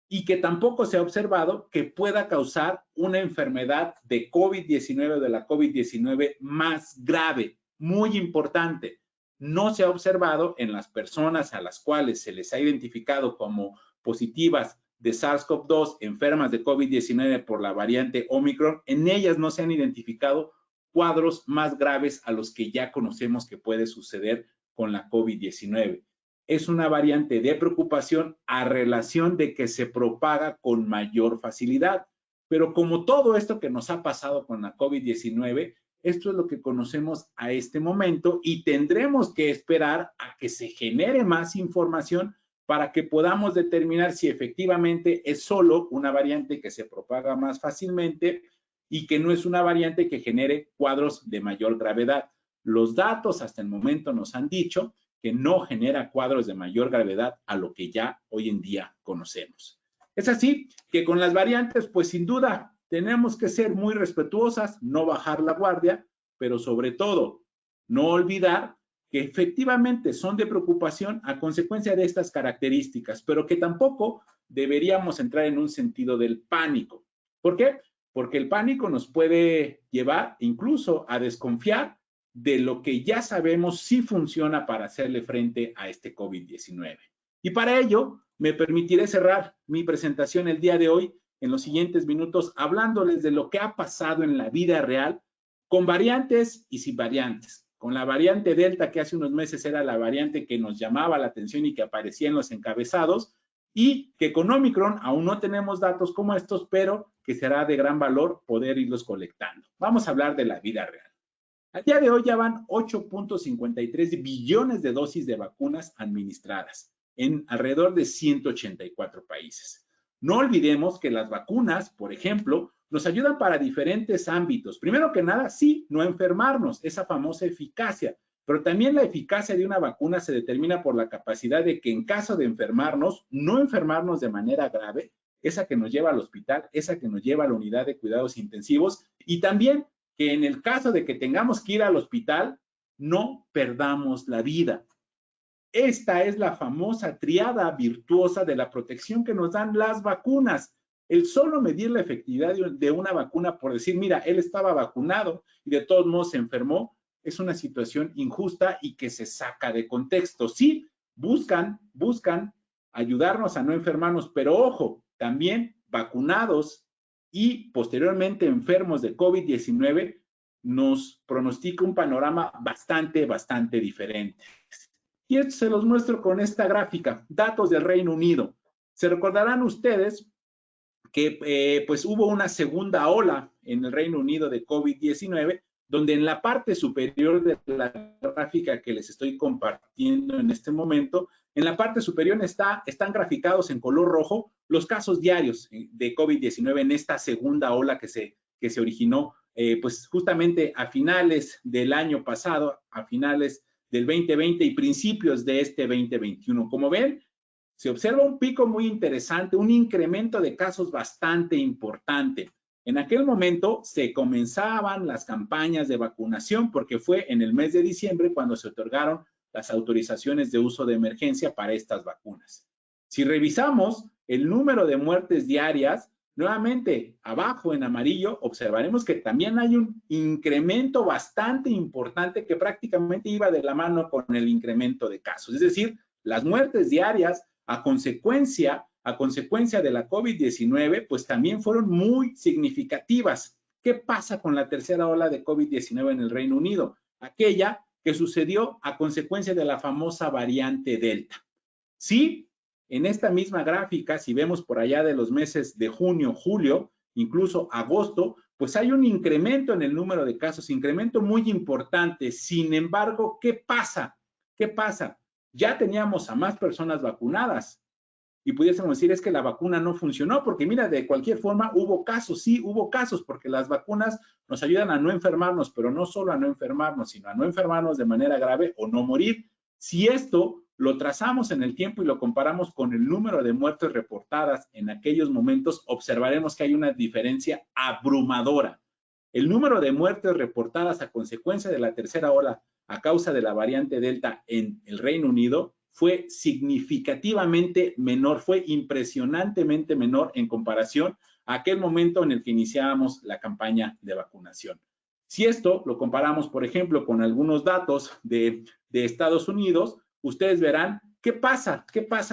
y que tampoco se ha observado que pueda causar una enfermedad de COVID-19 o de la COVID-19 más grave. Muy importante, no se ha observado en las personas a las cuales se les ha identificado como positivas de SARS-CoV-2, enfermas de COVID-19 por la variante Omicron, en ellas no se han identificado cuadros más graves a los que ya conocemos que puede suceder con la COVID-19. Es una variante de preocupación a relación de que se propaga con mayor facilidad. Pero como todo esto que nos ha pasado con la COVID-19, esto es lo que conocemos a este momento y tendremos que esperar a que se genere más información para que podamos determinar si efectivamente es solo una variante que se propaga más fácilmente y que no es una variante que genere cuadros de mayor gravedad. Los datos hasta el momento nos han dicho que no genera cuadros de mayor gravedad a lo que ya hoy en día conocemos. Es así que con las variantes, pues sin duda, tenemos que ser muy respetuosas, no bajar la guardia, pero sobre todo, no olvidar que efectivamente son de preocupación a consecuencia de estas características, pero que tampoco deberíamos entrar en un sentido del pánico. ¿Por qué? Porque el pánico nos puede llevar incluso a desconfiar de lo que ya sabemos si funciona para hacerle frente a este COVID-19. Y para ello, me permitiré cerrar mi presentación el día de hoy en los siguientes minutos hablándoles de lo que ha pasado en la vida real con variantes y sin variantes. Con la variante Delta, que hace unos meses era la variante que nos llamaba la atención y que aparecía en los encabezados, y que con Omicron aún no tenemos datos como estos, pero que será de gran valor poder irlos colectando. Vamos a hablar de la vida real. Al día de hoy ya van 8.53 billones de dosis de vacunas administradas. en alrededor de 184 países. No olvidemos que las vacunas, por ejemplo, nos ayudan para diferentes ámbitos. Primero que nada, sí, no enfermarnos, esa famosa eficacia, pero también la eficacia de una vacuna se determina por la capacidad de que en caso de enfermarnos, no enfermarnos de manera grave, esa que nos lleva al hospital, esa que nos lleva a la unidad de cuidados intensivos, y también que en el caso de que tengamos que ir al hospital, no perdamos la vida. Esta es la famosa triada virtuosa de la protección que nos dan las vacunas. El solo medir la efectividad de una vacuna por decir, mira, él estaba vacunado y de todos modos se enfermó, es una situación injusta y que se saca de contexto. Sí, buscan ayudarnos a no enfermarnos, pero ojo, también vacunados y posteriormente enfermos de COVID-19 nos pronostica un panorama bastante diferente. Y esto se los muestro con esta gráfica, datos del Reino Unido. Se recordarán ustedes que pues hubo una segunda ola en el Reino Unido de COVID-19, donde en la parte superior de la gráfica que les estoy compartiendo en este momento, en la parte superior están graficados en color rojo los casos diarios de COVID-19 en esta segunda ola que se originó pues justamente a finales del año pasado, a finales del 2020 y principios de este 2021. Como ven, se observa un pico muy interesante, un incremento de casos bastante importante. En aquel momento se comenzaban las campañas de vacunación porque fue en el mes de diciembre cuando se otorgaron las autorizaciones de uso de emergencia para estas vacunas. Si revisamos el número de muertes diarias, nuevamente abajo en amarillo observaremos que también hay un incremento bastante importante que prácticamente iba de la mano con el incremento de casos. Es decir, las muertes diarias a consecuencia de la COVID-19, pues también fueron muy significativas. ¿Qué pasa con la tercera ola de COVID-19 en el Reino Unido? Aquella que sucedió a consecuencia de la famosa variante Delta. Sí, en esta misma gráfica, si vemos por allá de los meses de junio, julio, incluso agosto, pues hay un incremento en el número de casos, incremento muy importante. Sin embargo, ¿qué pasa? ¿Qué pasa? Ya teníamos a más personas vacunadas y pudiésemos decir es que la vacuna no funcionó porque mira, de cualquier forma hubo casos, sí, hubo casos porque las vacunas nos ayudan a no enfermarnos, pero no solo a no enfermarnos, sino a no enfermarnos de manera grave o no morir. Si esto lo trazamos en el tiempo y lo comparamos con el número de muertes reportadas en aquellos momentos, observaremos que hay una diferencia abrumadora. El número de muertes reportadas a consecuencia de la tercera ola a causa de la variante Delta en el Reino Unido fue significativamente menor, fue impresionantemente menor en comparación a aquel momento en el que iniciábamos la campaña de vacunación. Si esto lo comparamos, por ejemplo, con algunos datos de Estados Unidos, ustedes verán qué pasa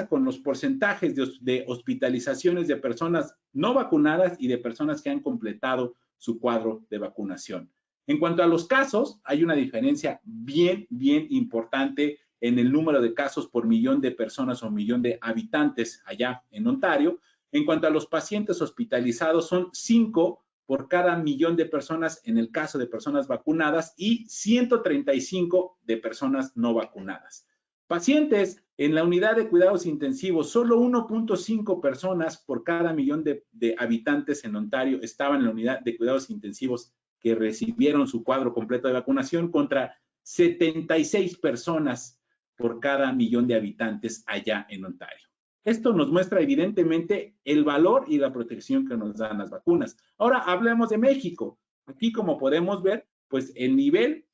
con los porcentajes de hospitalizaciones de personas no vacunadas y de personas que han completado su cuadro de vacunación. En cuanto a los casos, hay una diferencia bien importante en el número de casos por millón de personas o millón de habitantes allá en Ontario. En cuanto a los pacientes hospitalizados, son 5 por cada millón de personas en el caso de personas vacunadas y 135 de personas no vacunadas. Pacientes en la unidad de cuidados intensivos, solo 1.5 personas por cada millón de habitantes en Ontario estaban en la unidad de cuidados intensivos que recibieron su cuadro completo de vacunación contra 76 personas por cada millón de habitantes allá en Ontario. Esto nos muestra evidentemente el valor y la protección que nos dan las vacunas. Ahora hablemos de México. Aquí, como podemos ver, pues el nivel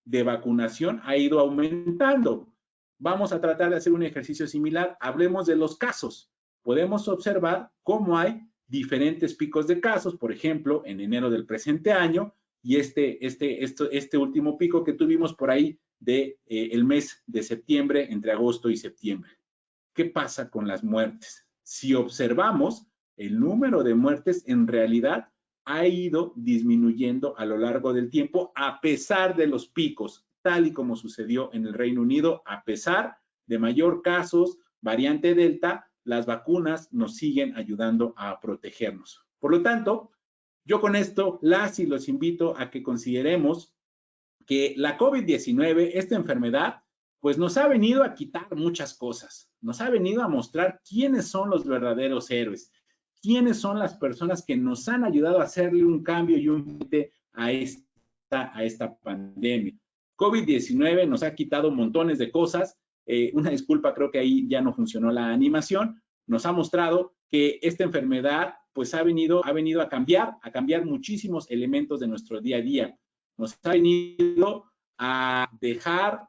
de vacunación ha ido aumentando. Vamos a tratar de hacer un ejercicio similar. Hablemos de los casos. Podemos observar cómo hay diferentes picos de casos, por ejemplo, en enero del presente año y este último pico que tuvimos por ahí de el mes de septiembre, entre agosto y septiembre. ¿Qué pasa con las muertes? Si observamos, el número de muertes en realidad ha ido disminuyendo a lo largo del tiempo a pesar de los picos, tal y como sucedió en el Reino Unido, a pesar de mayor casos, variante Delta, las vacunas nos siguen ayudando a protegernos. Por lo tanto, yo con esto las y los invito a que consideremos que la COVID-19, esta enfermedad, pues nos ha venido a quitar muchas cosas. nos ha venido a mostrar quiénes son los verdaderos héroes, quiénes son las personas que nos han ayudado a hacerle un cambio y un frente a esta pandemia. COVID-19 nos ha quitado montones de cosas. Una disculpa, creo que ahí ya no funcionó la animación. Nos ha mostrado que esta enfermedad pues ha venido a cambiar muchísimos elementos de nuestro día a día. Nos ha venido a dejar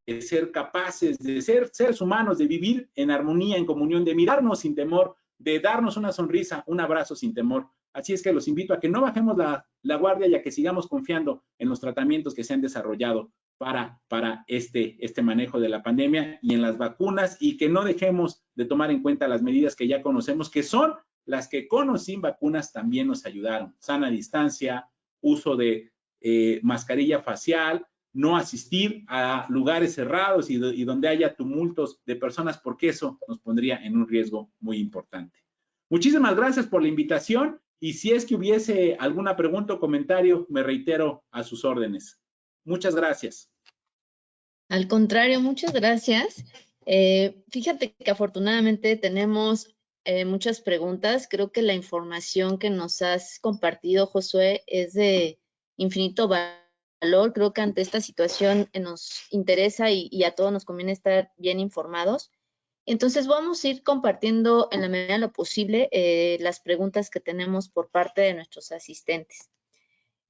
de ser capaces de ser seres humanos, de vivir en armonía, en comunión, de mirarnos sin temor, de darnos una sonrisa, un abrazo sin temor. Así es que los invito a que no bajemos la guardia y a que sigamos confiando en los tratamientos que se han desarrollado para este manejo de la pandemia y en las vacunas, y que no dejemos de tomar en cuenta las medidas que ya conocemos, que son las que con o sin vacunas también nos ayudaron. Sana distancia, uso de mascarilla facial, no asistir a lugares cerrados y donde haya tumultos de personas, porque eso nos pondría en un riesgo muy importante. Muchísimas gracias por la invitación, y si es que hubiese alguna pregunta o comentario, me reitero a sus órdenes. Muchas gracias. Al contrario, muchas gracias. Fíjate que afortunadamente tenemos muchas preguntas. Creo que la información que nos has compartido, Josué, es de infinito valor. Creo que ante esta situación nos interesa y a todos nos conviene estar bien informados. Entonces vamos a ir compartiendo en la medida de lo posible las preguntas que tenemos por parte de nuestros asistentes.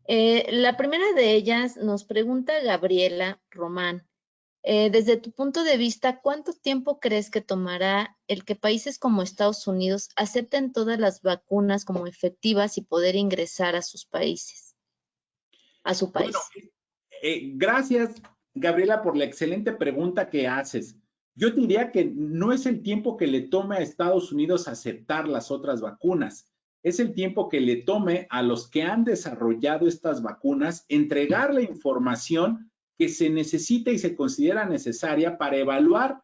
La primera de ellas nos pregunta Gabriela Román. Desde tu punto de vista, ¿cuánto tiempo crees que tomará el que países como Estados Unidos acepten todas las vacunas como efectivas y poder ingresar a sus países, a su país? Bueno, gracias, Gabriela, por la excelente pregunta que haces. Yo diría que no es el tiempo que le tome a Estados Unidos aceptar las otras vacunas, es el tiempo que le tome a los que han desarrollado estas vacunas entregar la información que se necesita y se considera necesaria para evaluar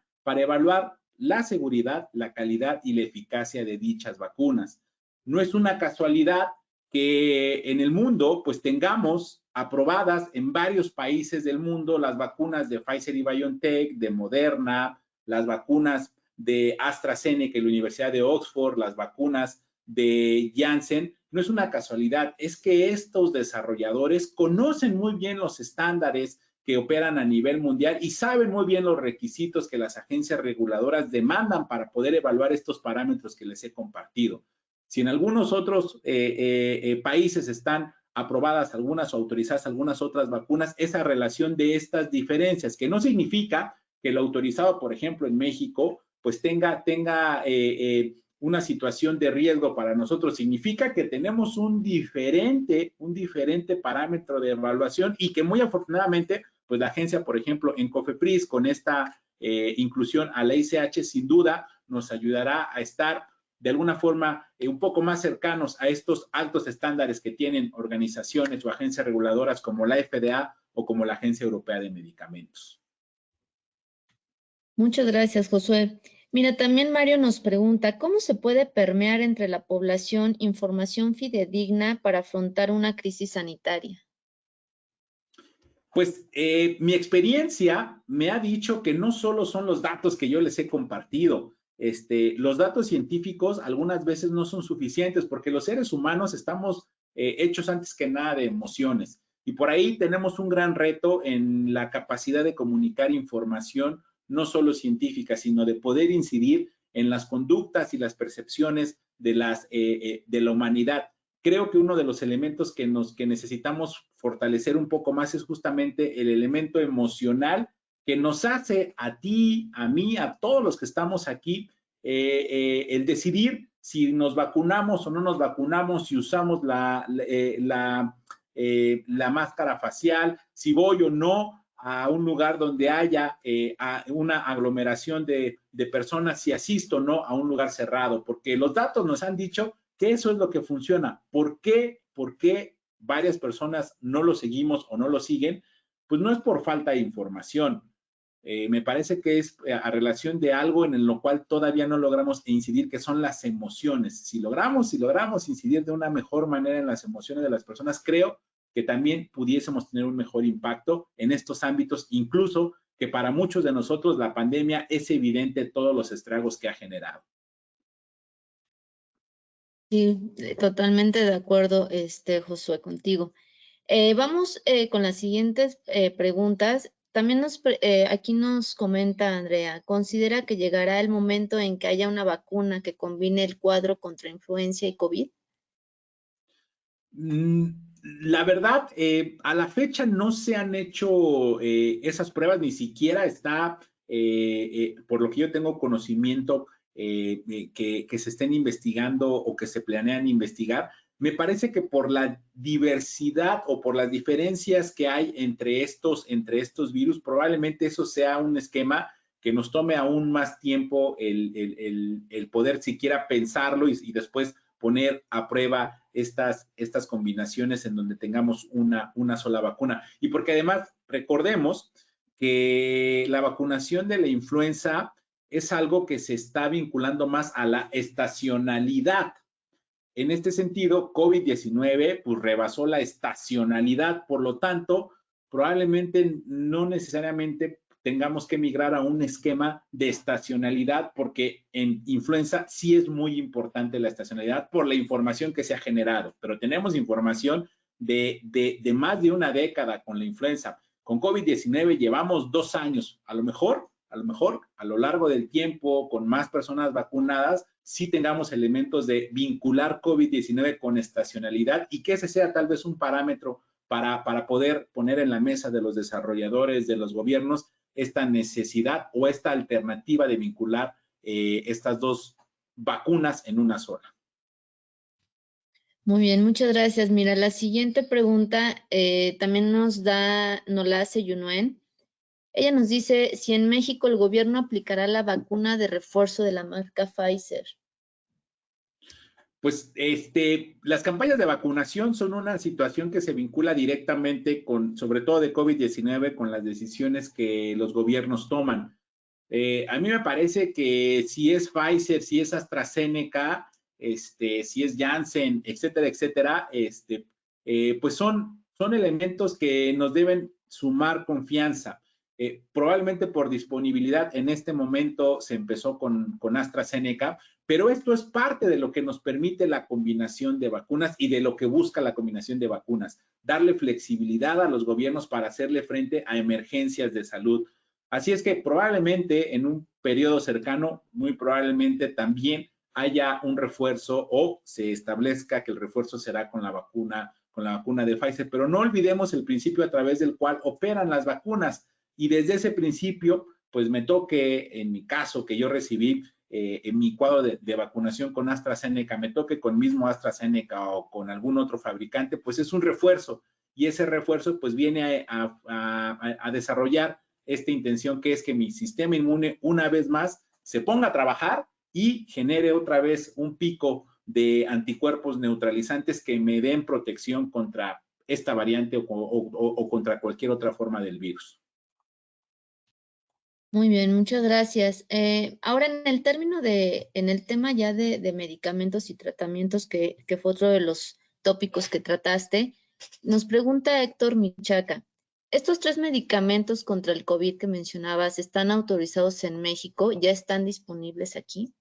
la seguridad, la calidad y la eficacia de dichas vacunas. No es una casualidad que en el mundo pues tengamos aprobadas en varios países del mundo las vacunas de Pfizer y BioNTech, de Moderna, las vacunas de AstraZeneca y la Universidad de Oxford, las vacunas de Janssen. No es una casualidad, es que estos desarrolladores conocen muy bien los estándares que operan a nivel mundial y saben muy bien los requisitos que las agencias reguladoras demandan para poder evaluar estos parámetros que les he compartido. Si en algunos otros países están aprobadas algunas o autorizadas algunas otras vacunas, esa relación de estas diferencias, que no significa que lo autorizado, por ejemplo, en México, pues tenga una situación de riesgo para nosotros, significa que tenemos un diferente parámetro de evaluación y que muy afortunadamente, pues la agencia, por ejemplo, en COFEPRIS, con esta inclusión a la ICH, sin duda nos ayudará a estar de alguna forma un poco más cercanos a estos altos estándares que tienen organizaciones o agencias reguladoras como la FDA o como la Agencia Europea de Medicamentos. Muchas gracias, Josué. Mira, también Mario nos pregunta, ¿cómo se puede permear entre la población información fidedigna para afrontar una crisis sanitaria? Pues mi experiencia me ha dicho que no solo son los datos que yo les he compartido. Los datos científicos algunas veces no son suficientes porque los seres humanos estamos hechos antes que nada de emociones. Y por ahí tenemos un gran reto en la capacidad de comunicar información, no solo científica, sino de poder incidir en las conductas y las percepciones de la humanidad. Creo que uno de los elementos que necesitamos fortalecer un poco más es justamente el elemento emocional que nos hace a ti, a mí, a todos los que estamos aquí, el decidir si nos vacunamos o no nos vacunamos, si usamos la máscara facial, si voy o no a un lugar donde haya una aglomeración de personas, si asisto o no a un lugar cerrado, porque los datos nos han dicho que eso es lo que funciona. ¿Por qué varias personas no lo seguimos o no lo siguen? Pues no es por falta de información. Me parece que es a relación de algo en lo cual todavía no logramos incidir, que son las emociones. Si logramos incidir de una mejor manera en las emociones de las personas, creo que también pudiésemos tener un mejor impacto en estos ámbitos, incluso que para muchos de nosotros la pandemia es evidente todos los estragos que ha generado. Sí, totalmente de acuerdo, Josué, contigo. Vamos con las siguientes preguntas. También aquí nos comenta Andrea, ¿considera que llegará el momento en que haya una vacuna que combine el cuadro contra influenza y COVID? La verdad, a la fecha no se han hecho esas pruebas, ni siquiera está, por lo que yo tengo conocimiento, que se estén investigando o que se planean investigar. Me parece que por la diversidad o por las diferencias que hay entre estos virus, probablemente eso sea un esquema que nos tome aún más tiempo el poder siquiera pensarlo y después poner a prueba estas combinaciones en donde tengamos una sola vacuna. Y porque además recordemos que la vacunación de la influenza es algo que se está vinculando más a la estacionalidad. En este sentido, COVID-19 pues rebasó la estacionalidad, por lo tanto, probablemente no necesariamente tengamos que migrar a un esquema de estacionalidad, porque en influenza sí es muy importante la estacionalidad por la información que se ha generado, pero tenemos información de más de una década con la influenza. Con COVID-19 llevamos 2 años, a lo mejor a lo largo del tiempo, con más personas vacunadas, sí tengamos elementos de vincular COVID-19 con estacionalidad y que ese sea tal vez un parámetro para poder poner en la mesa de los desarrolladores, de los gobiernos, esta necesidad o esta alternativa de vincular estas dos vacunas en una sola. Muy bien, muchas gracias. Mira, la siguiente pregunta también nos la hace Yunuen. Ella nos dice si en México el gobierno aplicará la vacuna de refuerzo de la marca Pfizer. Pues las campañas de vacunación son una situación que se vincula directamente con, sobre todo de COVID-19, con las decisiones que los gobiernos toman. A mí me parece que si es Pfizer, si es AstraZeneca, si es Janssen, etcétera, etcétera, pues son elementos que nos deben sumar confianza. Probablemente por disponibilidad en este momento se empezó con AstraZeneca, pero esto es parte de lo que nos permite la combinación de vacunas y de lo que busca la combinación de vacunas, darle flexibilidad a los gobiernos para hacerle frente a emergencias de salud. Así es que probablemente en un periodo cercano, muy probablemente también haya un refuerzo o se establezca que el refuerzo será con la vacuna de Pfizer, pero no olvidemos el principio a través del cual operan las vacunas y desde ese principio, pues me toque, en mi caso que yo recibí en mi cuadro de vacunación con AstraZeneca, me toque con mismo AstraZeneca o con algún otro fabricante, pues es un refuerzo y ese refuerzo pues viene a desarrollar esta intención que es que mi sistema inmune una vez más se ponga a trabajar y genere otra vez un pico de anticuerpos neutralizantes que me den protección contra esta variante o contra cualquier otra forma del virus. Muy bien, muchas gracias. Ahora en el tema ya de medicamentos y tratamientos, que fue otro de los tópicos que trataste, nos pregunta Héctor Michaca, ¿estos 3 medicamentos contra el COVID que mencionabas están autorizados en México? ¿Ya están disponibles aquí?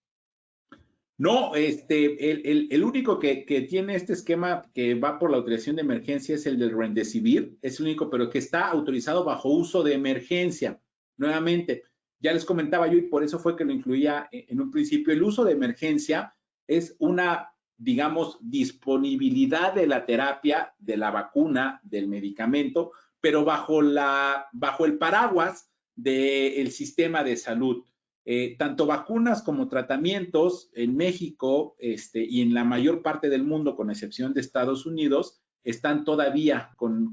No, el único que tiene este esquema que va por la autorización de emergencia es el del Remdesivir, es el único, pero que está autorizado bajo uso de emergencia. Nuevamente, ya les comentaba yo y por eso fue que lo incluía en un principio. El uso de emergencia es una, digamos, disponibilidad de la terapia, de la vacuna, del medicamento, pero bajo el paraguas del sistema de salud. Tanto vacunas como tratamientos en México y en la mayor parte del mundo, con excepción de Estados Unidos, están todavía con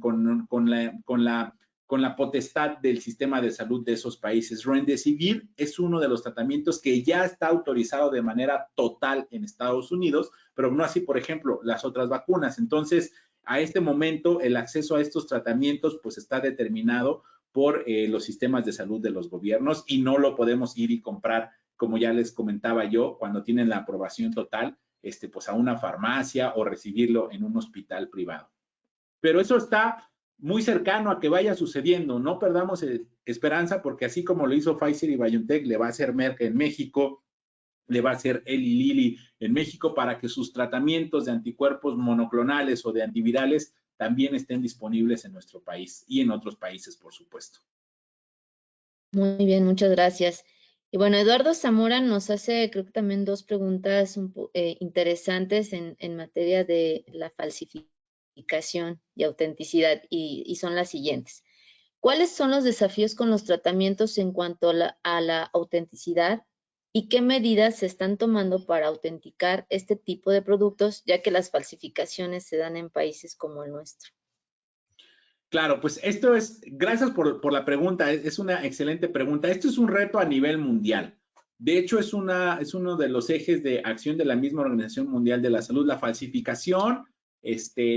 la potestad del sistema de salud de esos países. Remdesivir es uno de los tratamientos que ya está autorizado de manera total en Estados Unidos, pero no así, por ejemplo, las otras vacunas. Entonces, a este momento, el acceso a estos tratamientos pues está determinado por los sistemas de salud de los gobiernos y no lo podemos ir y comprar, como ya les comentaba yo, cuando tienen la aprobación total, pues a una farmacia o recibirlo en un hospital privado. Pero eso está muy cercano a que vaya sucediendo. No perdamos esperanza, porque así como lo hizo Pfizer y BioNTech, le va a hacer Merck en México, le va a hacer Eli Lilly en México, para que sus tratamientos de anticuerpos monoclonales o de antivirales también estén disponibles en nuestro país y en otros países, por supuesto. Muy bien, muchas gracias. Y bueno, Eduardo Zamora nos hace, creo que también dos preguntas interesantes en materia de la falsificación y autenticidad, y son las siguientes. ¿Cuáles son los desafíos con los tratamientos en cuanto a la autenticidad y qué medidas se están tomando para autenticar este tipo de productos, ya que las falsificaciones se dan en países como el nuestro? Claro, pues esto es, gracias por la pregunta, es una excelente pregunta. Esto es un reto a nivel mundial. De hecho, es uno de los ejes de acción de la misma Organización Mundial de la Salud. La falsificación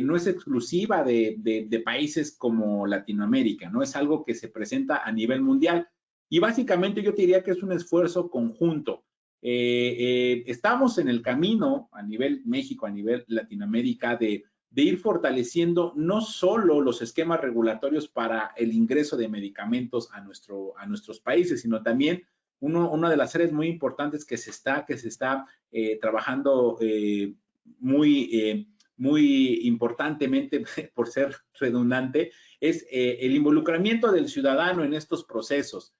no es exclusiva de países como Latinoamérica, ¿no? Es algo que se presenta a nivel mundial. Y básicamente yo te diría que es un esfuerzo conjunto. Estamos en el camino a nivel México, a nivel Latinoamérica, de ir fortaleciendo no solo los esquemas regulatorios para el ingreso de medicamentos a nuestros países, sino también una de las áreas muy importantes que se está trabajando muy importantemente, por ser redundante, es el involucramiento del ciudadano en estos procesos.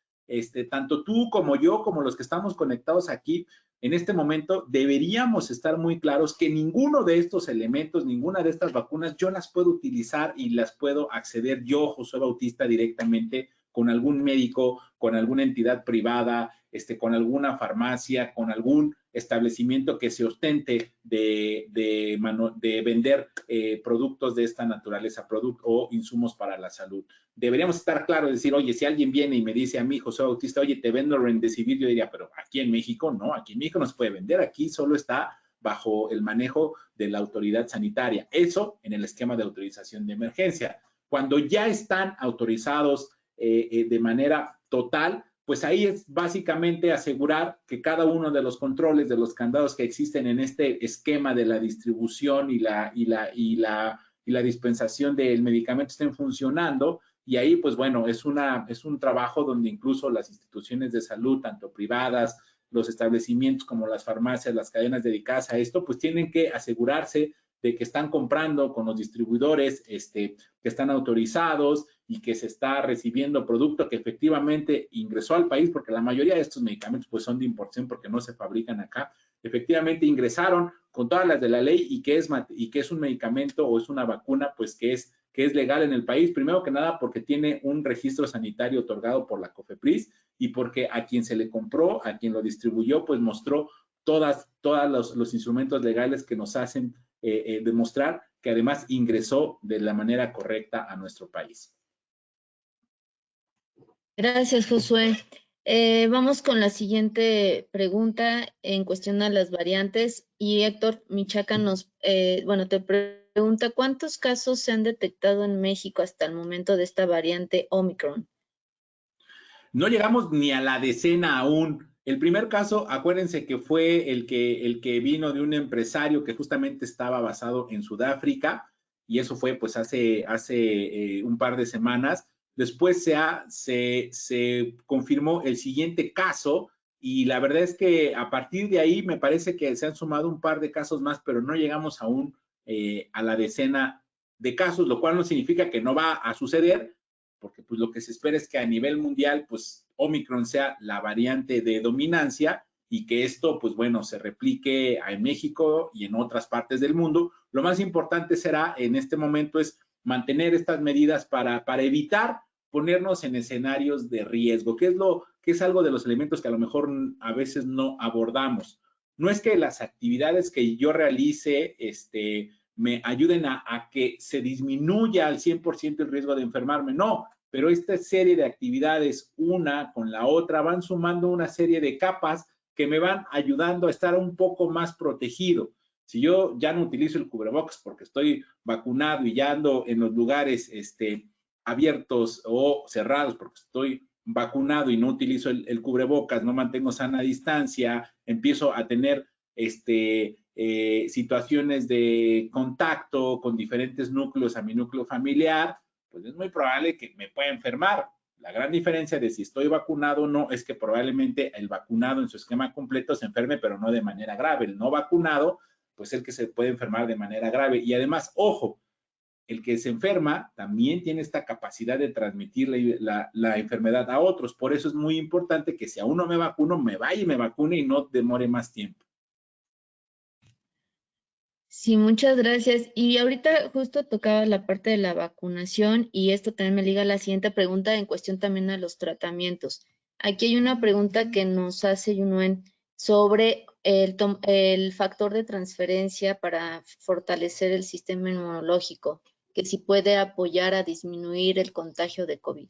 Tanto tú como yo, como los que estamos conectados aquí, en este momento deberíamos estar muy claros que ninguno de estos elementos, ninguna de estas vacunas, yo las puedo utilizar y las puedo acceder yo, Josué Bautista, directamente con algún médico, con alguna entidad privada, con alguna farmacia, con algún establecimiento que se ostente de vender productos de esta naturaleza, o insumos para la salud. Deberíamos estar claros, decir, oye, si alguien viene y me dice a mí, José Bautista, oye, te vendo Remdesivir, yo diría, pero aquí en México no, aquí en México no se puede vender, aquí solo está bajo el manejo de la autoridad sanitaria. Eso en el esquema de autorización de emergencia. Cuando ya están autorizados de manera total, pues ahí es básicamente asegurar que cada uno de los controles, de los candados que existen en este esquema de la distribución y la dispensación del medicamento estén funcionando. Y ahí, pues bueno, es un trabajo donde incluso las instituciones de salud, tanto privadas, los establecimientos como las farmacias, las cadenas dedicadas a esto, pues tienen que asegurarse de que están comprando con los distribuidores que están autorizados y que se está recibiendo producto que efectivamente ingresó al país, porque la mayoría de estos medicamentos pues son de importación porque no se fabrican acá. Efectivamente ingresaron con todas las de la ley y que es un medicamento o es una vacuna pues que es legal en el país, primero que nada porque tiene un registro sanitario otorgado por la COFEPRIS y porque a quien se le compró, a quien lo distribuyó, pues mostró todos los instrumentos legales que nos hacen demostrar que además ingresó de la manera correcta a nuestro país. Gracias, Josué. Vamos con la siguiente pregunta en cuestión a las variantes. Y Héctor Michaca te pregunta, ¿cuántos casos se han detectado en México hasta el momento de esta variante Omicron? No llegamos ni a la decena aún. El primer caso, acuérdense que fue el que vino de un empresario que justamente estaba basado en Sudáfrica, y eso fue pues hace un par de semanas. Después se confirmó el siguiente caso, y la verdad es que a partir de ahí me parece que se han sumado un par de casos más, pero no llegamos aún a la decena de casos, lo cual no significa que no va a suceder, porque pues lo que se espera es que a nivel mundial pues Omicron sea la variante de dominancia y que esto pues bueno se replique en México y en otras partes del mundo. Lo más importante será en este momento es mantener estas medidas para evitar ponernos en escenarios de riesgo, que es algo de los elementos que a lo mejor a veces no abordamos. No es que las actividades que yo realice me ayuden a que se disminuya al 100% el riesgo de enfermarme, no, pero esta serie de actividades, una con la otra, van sumando una serie de capas que me van ayudando a estar un poco más protegido. Si yo ya no utilizo el cubrebocas porque estoy vacunado y ya ando en los lugares abiertos o cerrados porque estoy vacunado y no utilizo el cubrebocas, no mantengo sana distancia, empiezo a tener situaciones de contacto con diferentes núcleos a mi núcleo familiar, pues es muy probable que me pueda enfermar. La gran diferencia de si estoy vacunado o no es que probablemente el vacunado en su esquema completo se enferme, pero no de manera grave. El no vacunado, pues es el que se puede enfermar de manera grave. Y además, ojo, el que se enferma también tiene esta capacidad de transmitir la enfermedad a otros. Por eso es muy importante que si aún no me vacuno, me vaya y me vacune y no demore más tiempo. Sí, muchas gracias. Y ahorita justo tocaba la parte de la vacunación y esto también me liga a la siguiente pregunta en cuestión también a los tratamientos. Aquí hay una pregunta que nos hace Yunuen sobre el factor de transferencia para fortalecer el sistema inmunológico, que si puede apoyar a disminuir el contagio de COVID.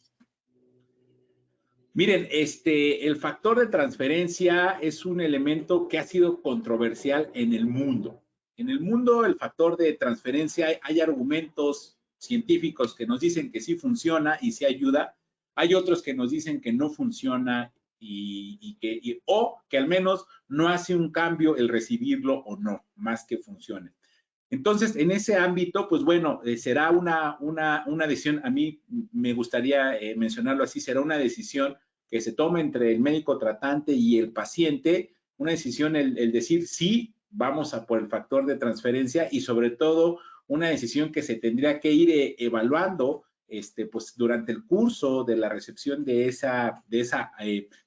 Miren, el factor de transferencia es un elemento que ha sido controversial en el mundo. En el mundo, el factor de transferencia, hay argumentos científicos que nos dicen que sí funciona y sí ayuda. Hay otros que nos dicen que no funciona o que al menos no hace un cambio el recibirlo o no, más que funcione. Entonces, en ese ámbito, pues bueno, será una decisión, a mí me gustaría mencionarlo así, será una decisión que se tome entre el médico tratante y el paciente, una decisión el decir sí, vamos a por el factor de transferencia y sobre todo una decisión que se tendría que ir evaluando pues durante el curso de la recepción de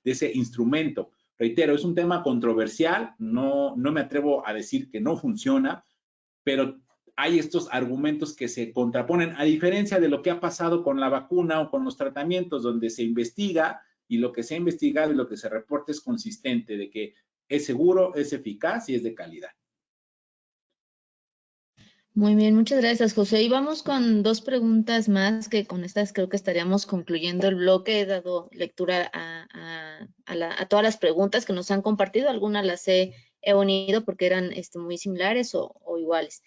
ese instrumento. Reitero, es un tema controversial, no me atrevo a decir que no funciona, pero hay estos argumentos que se contraponen, a diferencia de lo que ha pasado con la vacuna o con los tratamientos, donde se investiga y lo que se ha investigado y lo que se reporta es consistente, de que es seguro, es eficaz y es de calidad. Muy bien, muchas gracias, José. Y vamos con dos preguntas más, que con estas creo que estaríamos concluyendo el bloque. He dado lectura a todas las preguntas que nos han compartido. Algunas las he unido porque eran muy similares o iguales.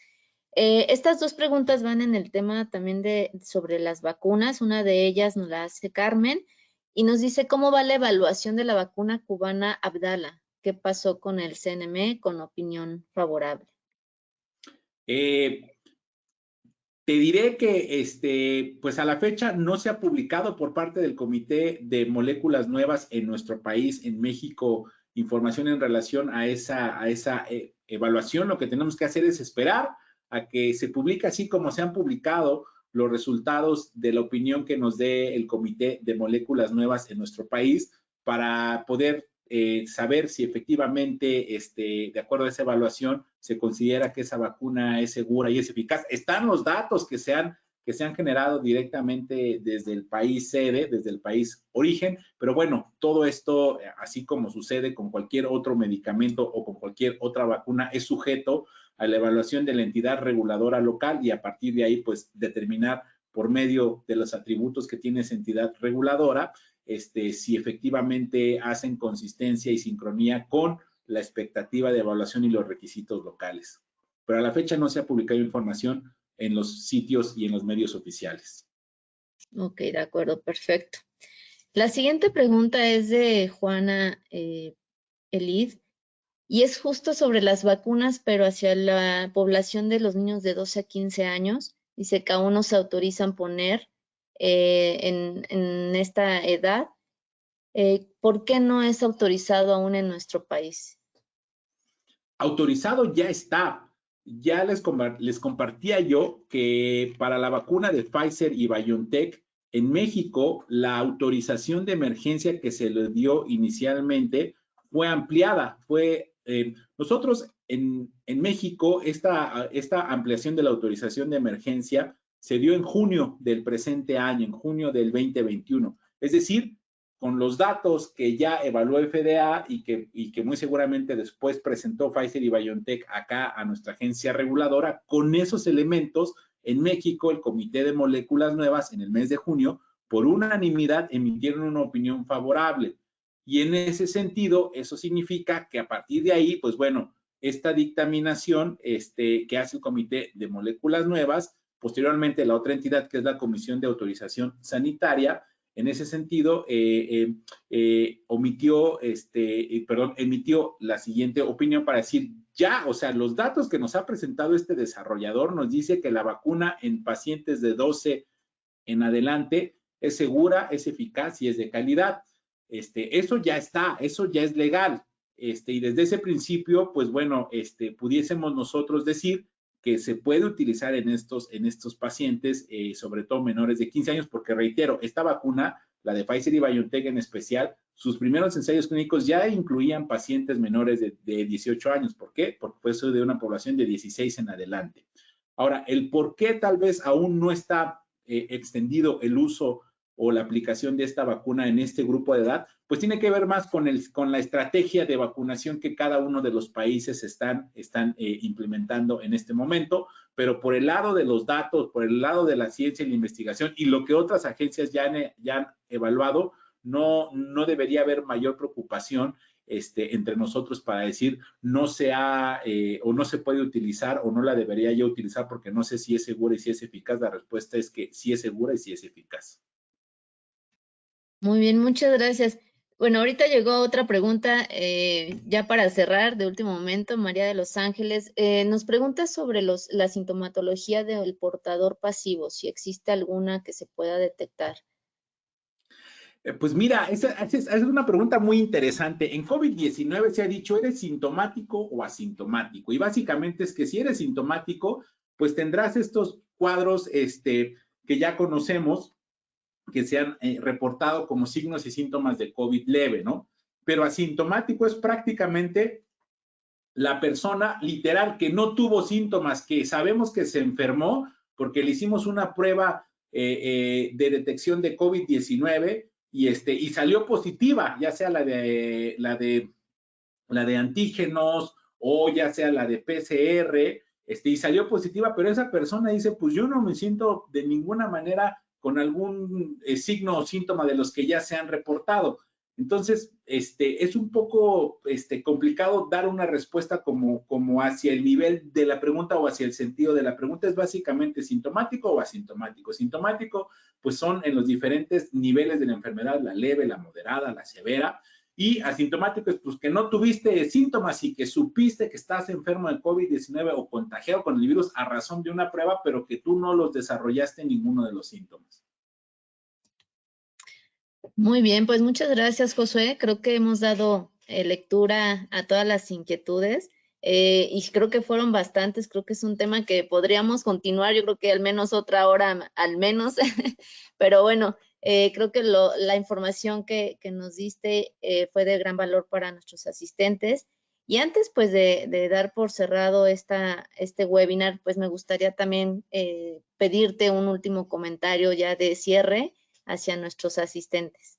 Estas dos preguntas van en el tema también sobre las vacunas. Una de ellas nos la hace Carmen y nos dice cómo va la evaluación de la vacuna cubana Abdala. ¿Qué pasó con el CNM con opinión favorable? Te diré que pues a la fecha no se ha publicado por parte del Comité de Moléculas Nuevas en nuestro país, en México, información en relación a esa evaluación. Lo que tenemos que hacer es esperar a que se publique así como se han publicado los resultados de la opinión que nos dé el Comité de Moléculas Nuevas en nuestro país para poder saber si efectivamente, de acuerdo a esa evaluación, se considera que esa vacuna es segura y es eficaz. Están los datos que se han generado directamente desde el país sede, desde el país origen, pero bueno, todo esto, así como sucede con cualquier otro medicamento o con cualquier otra vacuna, es sujeto a la evaluación de la entidad reguladora local y a partir de ahí, pues, determinar por medio de los atributos que tiene esa entidad reguladora, si efectivamente hacen consistencia y sincronía con la expectativa de evaluación y los requisitos locales. Pero a la fecha no se ha publicado información en los sitios y en los medios oficiales. Ok, de acuerdo, perfecto. La siguiente pregunta es de Juana Elid y es justo sobre las vacunas, pero hacia la población de los niños de 12 a 15 años. Dice que aún no se autorizan poner en esta edad. ¿Por qué no es autorizado aún en nuestro país? Autorizado ya está. Ya les compartía yo que para la vacuna de Pfizer y BioNTech, en México, la autorización de emergencia que se le dio inicialmente fue ampliada. Nosotros en México, esta ampliación de la autorización de emergencia se dio en junio del presente año, en junio del 2021. Es decir, con los datos que ya evaluó FDA y que muy seguramente después presentó Pfizer y BioNTech acá a nuestra agencia reguladora, con esos elementos, en México, el Comité de Moléculas Nuevas, en el mes de junio, por unanimidad, emitieron una opinión favorable. Y en ese sentido, eso significa que a partir de ahí, pues bueno, esta dictaminación que hace el Comité de Moléculas Nuevas, posteriormente la otra entidad, que es la Comisión de Autorización Sanitaria, en ese sentido, emitió la siguiente opinión para decir, ya, o sea, los datos que nos ha presentado este desarrollador nos dice que la vacuna en pacientes de 12 en adelante es segura, es eficaz y es de calidad. Eso ya está, eso ya es legal. Y desde ese principio, pues bueno, pudiésemos nosotros decir que se puede utilizar en estos pacientes, sobre todo menores de 15 años, porque reitero, esta vacuna, la de Pfizer y BioNTech en especial, sus primeros ensayos clínicos ya incluían pacientes menores de 18 años. ¿Por qué? Porque fue eso de una población de 16 en adelante. Ahora, el por qué tal vez aún no está extendido el uso o la aplicación de esta vacuna en este grupo de edad, pues tiene que ver más con la estrategia de vacunación que cada uno de los países están implementando en este momento, pero por el lado de los datos, por el lado de la ciencia y la investigación y lo que otras agencias ya han evaluado, no debería haber mayor preocupación entre nosotros para decir no se ha o no se puede utilizar o no la debería yo utilizar porque no sé si es segura y si es eficaz. La respuesta es que sí es segura y sí es eficaz. Muy bien, muchas gracias. Bueno, ahorita llegó otra pregunta, ya para cerrar, de último momento, María de Los Ángeles. Nos pregunta sobre la sintomatología del portador pasivo, si existe alguna que se pueda detectar. Pues mira, esa es una pregunta muy interesante. En COVID-19 se ha dicho, ¿eres sintomático o asintomático? Y básicamente es que si eres sintomático, pues tendrás estos cuadros que ya conocemos, que se han reportado como signos y síntomas de COVID leve, ¿no? Pero asintomático es prácticamente la persona literal que no tuvo síntomas, que sabemos que se enfermó porque le hicimos una prueba de detección de COVID-19 y salió positiva, ya sea la de antígenos o ya sea la de PCR, y salió positiva, pero esa persona dice, pues yo no me siento de ninguna manera con algún signo o síntoma de los que ya se han reportado. Entonces, es un poco complicado dar una respuesta como hacia el nivel de la pregunta o hacia el sentido de la pregunta. Es básicamente sintomático o asintomático. Sintomático, pues son en los diferentes niveles de la enfermedad, la leve, la moderada, la severa. Y asintomático es pues que no tuviste síntomas y que supiste que estás enfermo de COVID-19 o contagiado con el virus a razón de una prueba, pero que tú no los desarrollaste ninguno de los síntomas. Muy bien, pues muchas gracias, Josué. Creo que hemos dado lectura a todas las inquietudes y creo que fueron bastantes. Creo que es un tema que podríamos continuar, yo creo que al menos otra hora, al menos, pero bueno, creo que la información que nos diste fue de gran valor para nuestros asistentes. Y antes, pues, de dar por cerrado este webinar, pues me gustaría también pedirte un último comentario ya de cierre hacia nuestros asistentes.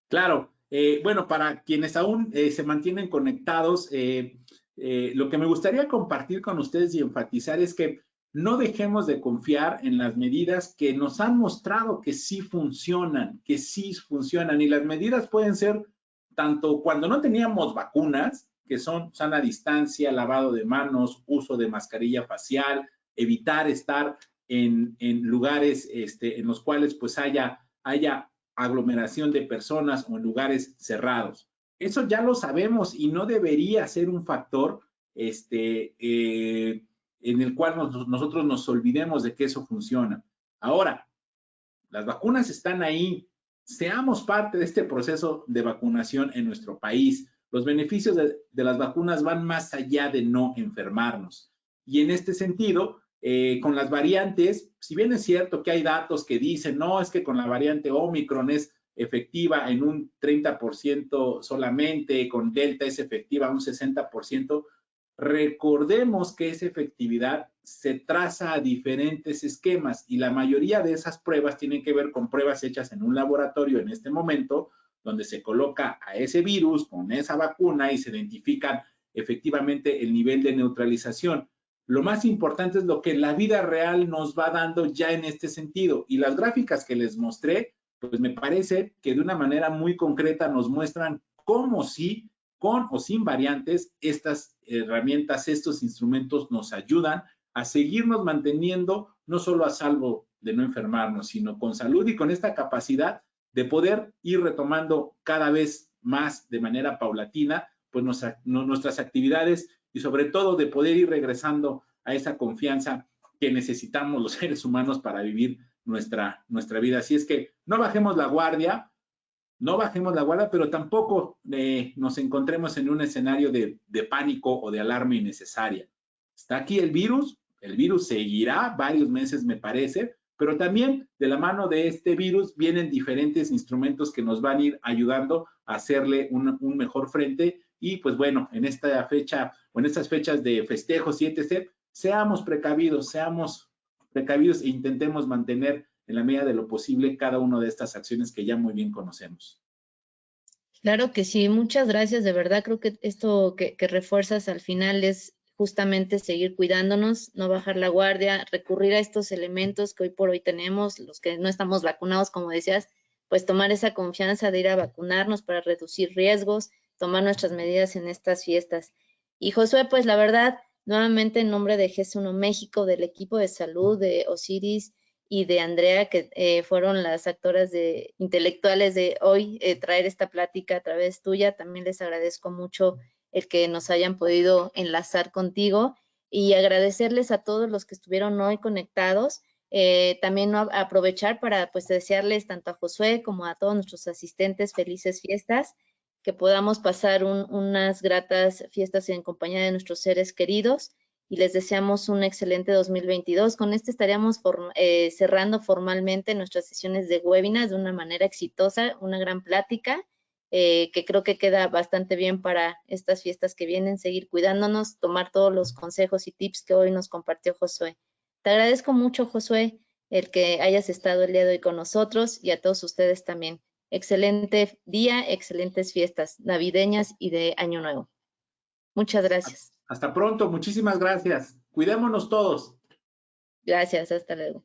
Claro, bueno, para quienes aún se mantienen conectados, lo que me gustaría compartir con ustedes y enfatizar es que no dejemos de confiar en las medidas que nos han mostrado que sí funcionan, y las medidas pueden ser tanto cuando no teníamos vacunas, que son sana distancia, lavado de manos, uso de mascarilla facial, evitar estar en lugares en los cuales pues haya aglomeración de personas o en lugares cerrados. Eso ya lo sabemos y no debería ser un factor en el cual nosotros nos olvidemos de que eso funciona. Ahora, las vacunas están ahí. Seamos parte de este proceso de vacunación en nuestro país. Los beneficios de las vacunas van más allá de no enfermarnos. Y en este sentido, con las variantes, si bien es cierto que hay datos que dicen, no, es que con la variante Omicron es efectiva en un 30% solamente, con Delta es efectiva un 60%, recordemos que esa efectividad se traza a diferentes esquemas y la mayoría de esas pruebas tienen que ver con pruebas hechas en un laboratorio en este momento, donde se coloca a ese virus con esa vacuna y se identifican efectivamente el nivel de neutralización. Lo más importante es lo que la vida real nos va dando ya en este sentido. Y las gráficas que les mostré, pues me parece que de una manera muy concreta nos muestran cómo sí, con o sin variantes, estas herramientas, estos instrumentos nos ayudan a seguirnos manteniendo no solo a salvo de no enfermarnos, sino con salud y con esta capacidad de poder ir retomando cada vez más de manera paulatina pues nuestras actividades y sobre todo de poder ir regresando a esa confianza que necesitamos los seres humanos para vivir nuestra vida. Así es que no bajemos la guardia, pero tampoco nos encontremos en un escenario de pánico o de alarma innecesaria. Está aquí el virus seguirá varios meses, me parece, pero también de la mano de este virus vienen diferentes instrumentos que nos van a ir ayudando a hacerle un mejor frente. Y pues bueno, en esta fecha o en estas fechas de festejos y etc., seamos precavidos e intentemos mantener en la medida de lo posible cada una de estas acciones que ya muy bien conocemos. Claro que sí, muchas gracias, de verdad creo que esto que refuerzas al final es justamente seguir cuidándonos, no bajar la guardia, recurrir a estos elementos que hoy por hoy tenemos, los que no estamos vacunados, como decías, pues tomar esa confianza de ir a vacunarnos para reducir riesgos, tomar nuestras medidas en estas fiestas. Y Josué, pues la verdad, nuevamente en nombre de GS1 México, del equipo de salud, de Osiris y de Andrea, que fueron las actoras intelectuales de hoy, traer esta plática a través tuya, también les agradezco mucho el que nos hayan podido enlazar contigo y agradecerles a todos los que estuvieron hoy conectados. También aprovechar para pues desearles tanto a Josué como a todos nuestros asistentes felices fiestas, que podamos pasar unas gratas fiestas en compañía de nuestros seres queridos y les deseamos un excelente 2022. Con este estaríamos cerrando formalmente nuestras sesiones de webinars de una manera exitosa, una gran plática que creo que queda bastante bien para estas fiestas que vienen, seguir cuidándonos, tomar todos los consejos y tips que hoy nos compartió Josué. Te agradezco mucho, Josué, el que hayas estado el día de hoy con nosotros y a todos ustedes también. Excelente día, excelentes fiestas navideñas y de Año Nuevo. Muchas gracias. Hasta pronto, muchísimas gracias. Cuidémonos todos. Gracias, hasta luego.